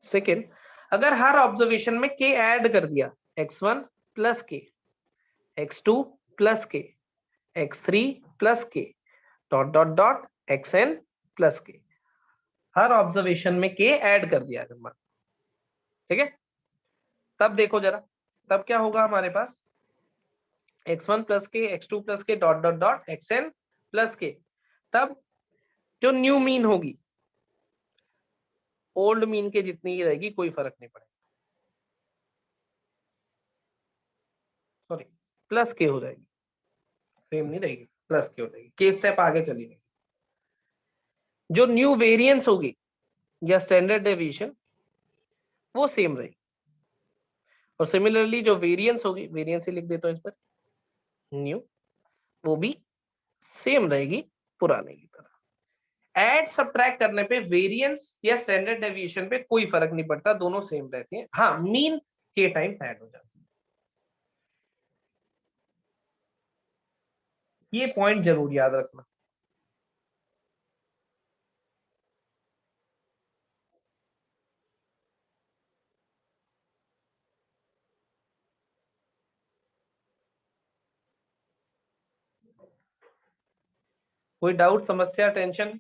सेकेंड, अगर हर ऑब्जर्वेशन में k ऐड कर दिया, x1 plus k, x2 plus k, x3 plus k dot dot dot xn plus k, हर ऑब्जर्वेशन में k ऐड कर दिया अगर, ठीक है, तब देखो जरा, तब क्या होगा हमारे पास, x1 प्लस के, x2 प्लस के dot dot dot xn plus के, तब जो न्यू मीन होगी ओल्ड मीन के जितनी ही रहेगी, कोई फर्क नहीं पड़ेगा, सॉरी प्लस के हो जाएगी, सेम नहीं रहेगी, प्लस के हो जाएगी, के स्टेप आगे चली जाएगी। जो न्यू वेरिएंस होगी या स्टैंडर्ड डेविएशन वो सेम रहेगी, और सिमिलरली जो वेरिएंस होगी, वेरिएंस ही लिख देता हूं इस पर, न्यू, वो भी सेम रहेगी पुराने की तरह। ऐड सब्ट्रैक्ट करने पे वेरिएंस या स्टैंडर्ड डेविएशन पे कोई फर्क नहीं पड़ता, दोनों सेम रहती हैं। हाँ, मीन के टाइम्स ऐड हो जाती है, ये पॉइंट जरूर याद रखना। कोई डाउट, समस्या, टेंशन?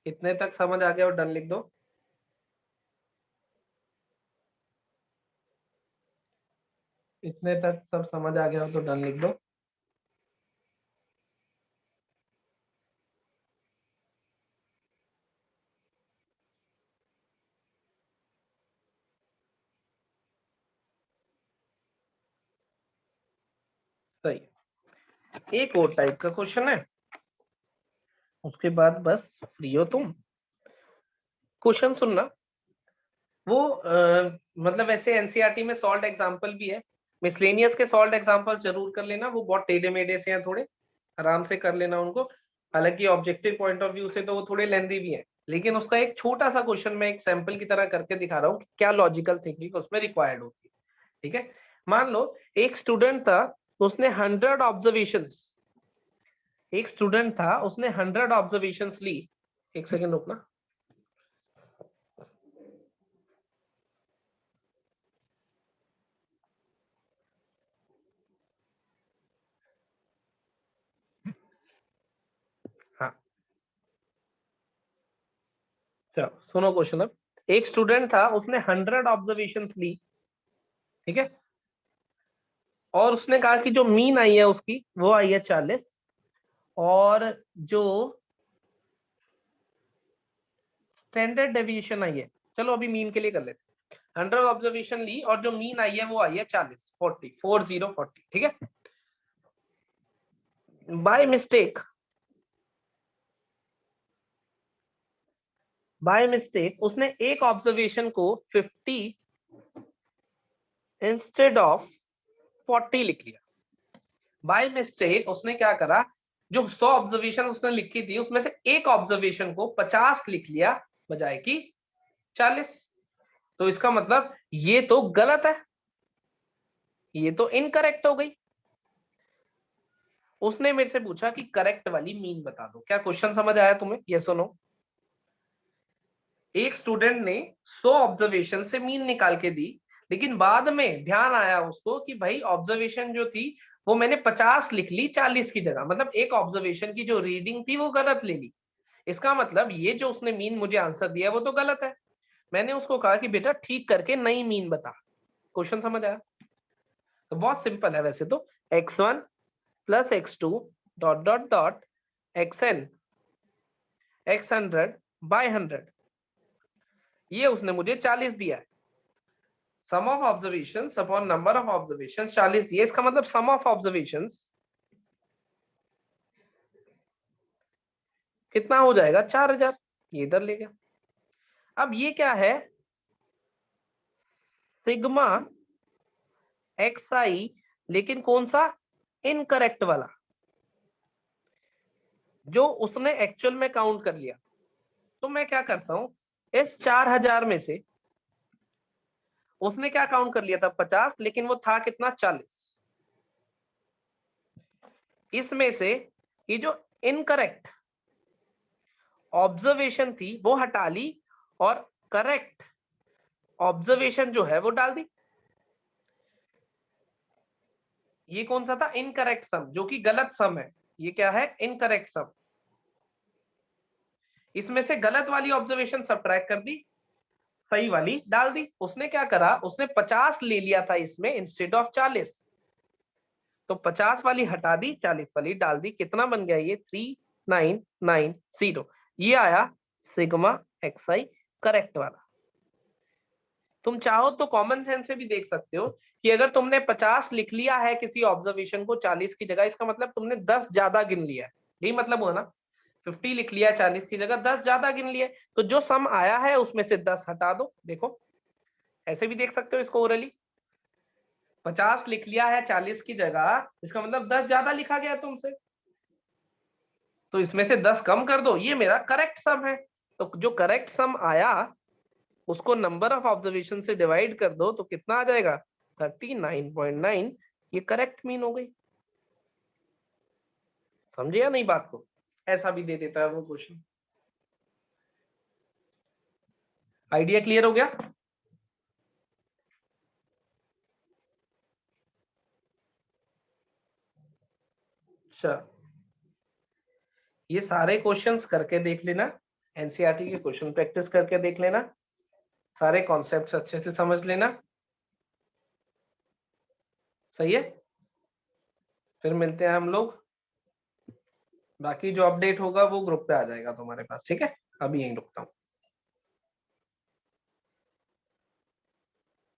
इतने तक समझ आ गया और डन लिख दो। इतने तक सब समझ आ गया हो तो डन लिख दो। सही। एक और टाइप का क्वेश्चन है, उसके बाद बस फ्री हो तुम। क्वेश्चन सुनना, वो मतलब ऐसे एनसीईआरटी में सॉल्व एग्जांपल भी है, मिसलेनियस के सॉल्व एग्जांपल जरूर कर लेना, वो बहुत टेढ़े मेढ़े से हैं, थोड़े आराम से कर लेना उनको। हालांकि ऑब्जेक्टिव पॉइंट ऑफ व्यू से तो वो थोड़े लेंदी भी है, लेकिन उसका एक छोटा सा क्वेश्चन मैं एक सैंपल की तरह करके दिखा रहा हूँ कि क्या लॉजिकल थिंकिंग उसमें रिक्वायर्ड होती है, ठीक है। मान लो एक स्टूडेंट था तो उसने 100 ऑब्जर्वेशंस, एक स्टूडेंट था उसने 100 ऑब्जर्वेशंस ली। एक सेकेंड रुकना। हाँ चलो सुनो क्वेश्चन। अब एक स्टूडेंट था उसने 100 ऑब्जर्वेशंस ली, ठीक है, और उसने कहा कि जो मीन आई है उसकी वो आई है 40, और जो स्टैंडर्ड डेविएशन आई है, चलो अभी मीन के लिए कर लेते, 100 ऑब्जर्वेशन ली और जो मीन आई है वो आई है 40, 40, ठीक है। बाय मिस्टेक उसने एक ऑब्जर्वेशन को 50 इंस्टेड ऑफ 40 लिख लिया। बाय मिस्टेक उसने क्या करा, जो 100 ऑब्जर्वेशन उसने लिखी थी उसमें से एक ऑब्जर्वेशन को 50 लिख लिया बजाय कि 40। तो इसका मतलब ये तो गलत है, ये तो इनकरेक्ट हो गई। उसने मेरे से पूछा कि करेक्ट वाली मीन बता दो। क्या क्वेश्चन समझ आया तुम्हें? ये सुनो, एक स्टूडेंट ने 100 ऑब्जर्वेशन से मीन निकाल के दी, लेकिन बाद में ध्यान आया उसको कि भाई ऑब्जर्वेशन जो थी वो मैंने 50 लिख ली 40 की जगह, मतलब एक ऑब्जर्वेशन की जो रीडिंग थी वो गलत ले ली। इसका मतलब ये जो उसने मीन मुझे आंसर दिया वो तो गलत है। मैंने उसको कहा कि बेटा ठीक करके नई मीन बता। क्वेश्चन समझ आया? तो बहुत सिंपल है वैसे तो, x1 plus x2 dot dot dot xn x100 by 100, ये उसने मुझे 40 दिया है। Sum of observations upon number of observations 40 दिया, इसका मतलब सम ऑफ ऑब्जर्वेशंस कितना हो जाएगा? 4000। ये इधर ले गया। अब ये क्या है? सिग्मा xi, लेकिन कौन सा? इनकरेक्ट वाला, जो उसने एक्चुअल में काउंट कर लिया। तो मैं क्या करता हूं, इस 4000 में से उसने क्या काउंट कर लिया था? 50, लेकिन वो था कितना? 40। इसमें से ये जो इनकरेक्ट ऑब्जर्वेशन थी वो हटा ली और करेक्ट ऑब्जर्वेशन जो है वो डाल दी। ये कौन सा था? इनकरेक्ट सम, जो कि गलत सम है। ये क्या है? इनकरेक्ट सम। इसमें से गलत वाली ऑब्जर्वेशन सब्ट्रैक्ट कर दी, सही वाली डाल दी। उसने क्या करा, उसने 50 ले लिया था इसमें इंस्टेड ऑफ 40, तो 50 वाली हटा दी, 40 वाली डाल दी। कितना बन गया ये? 3990। ये आया सिग्मा एक्सआई करेक्ट वाला। तुम चाहो तो कॉमन सेंस से भी देख सकते हो कि अगर तुमने 50 लिख लिया है किसी ऑब्जर्वेशन को 40 की जगह, इसका मतलब तुमने 10 ज्यादा गिन लिया है। यही मतलब हुआ ना, 50 लिख लिया 40 की जगह, 10 ज्यादा गिन लिए, तो जो सम आया है उसमें से 10 हटा दो। देखो ऐसे भी देख सकते हो इसको ओरली। 50 लिख लिया है 40 की जगह, इसका मतलब 10 ज्यादा लिखा गया तुमसे, तो इसमें से 10 कम कर दो, ये मेरा करेक्ट सम है। तो जो करेक्ट सम आया उसको नंबर ऑफ ऑब्जर्वेशन से डिवाइड कर दो, तो कितना आ जाएगा? 39.9। ये करेक्ट मीन हो गई। समझे या नहीं बात को? ऐसा भी दे देता है वो क्वेश्चन। आइडिया क्लियर हो गया? अच्छा, ये सारे क्वेश्चंस करके देख लेना, एनसीईआरटी के क्वेश्चन प्रैक्टिस करके देख लेना, सारे कॉन्सेप्ट्स अच्छे से समझ लेना। सही है, फिर मिलते हैं हम लोग। बाकी जो अपडेट होगा वो ग्रुप पे आ जाएगा तुम्हारे पास, ठीक है? अभी यहीं रुकता हूँ।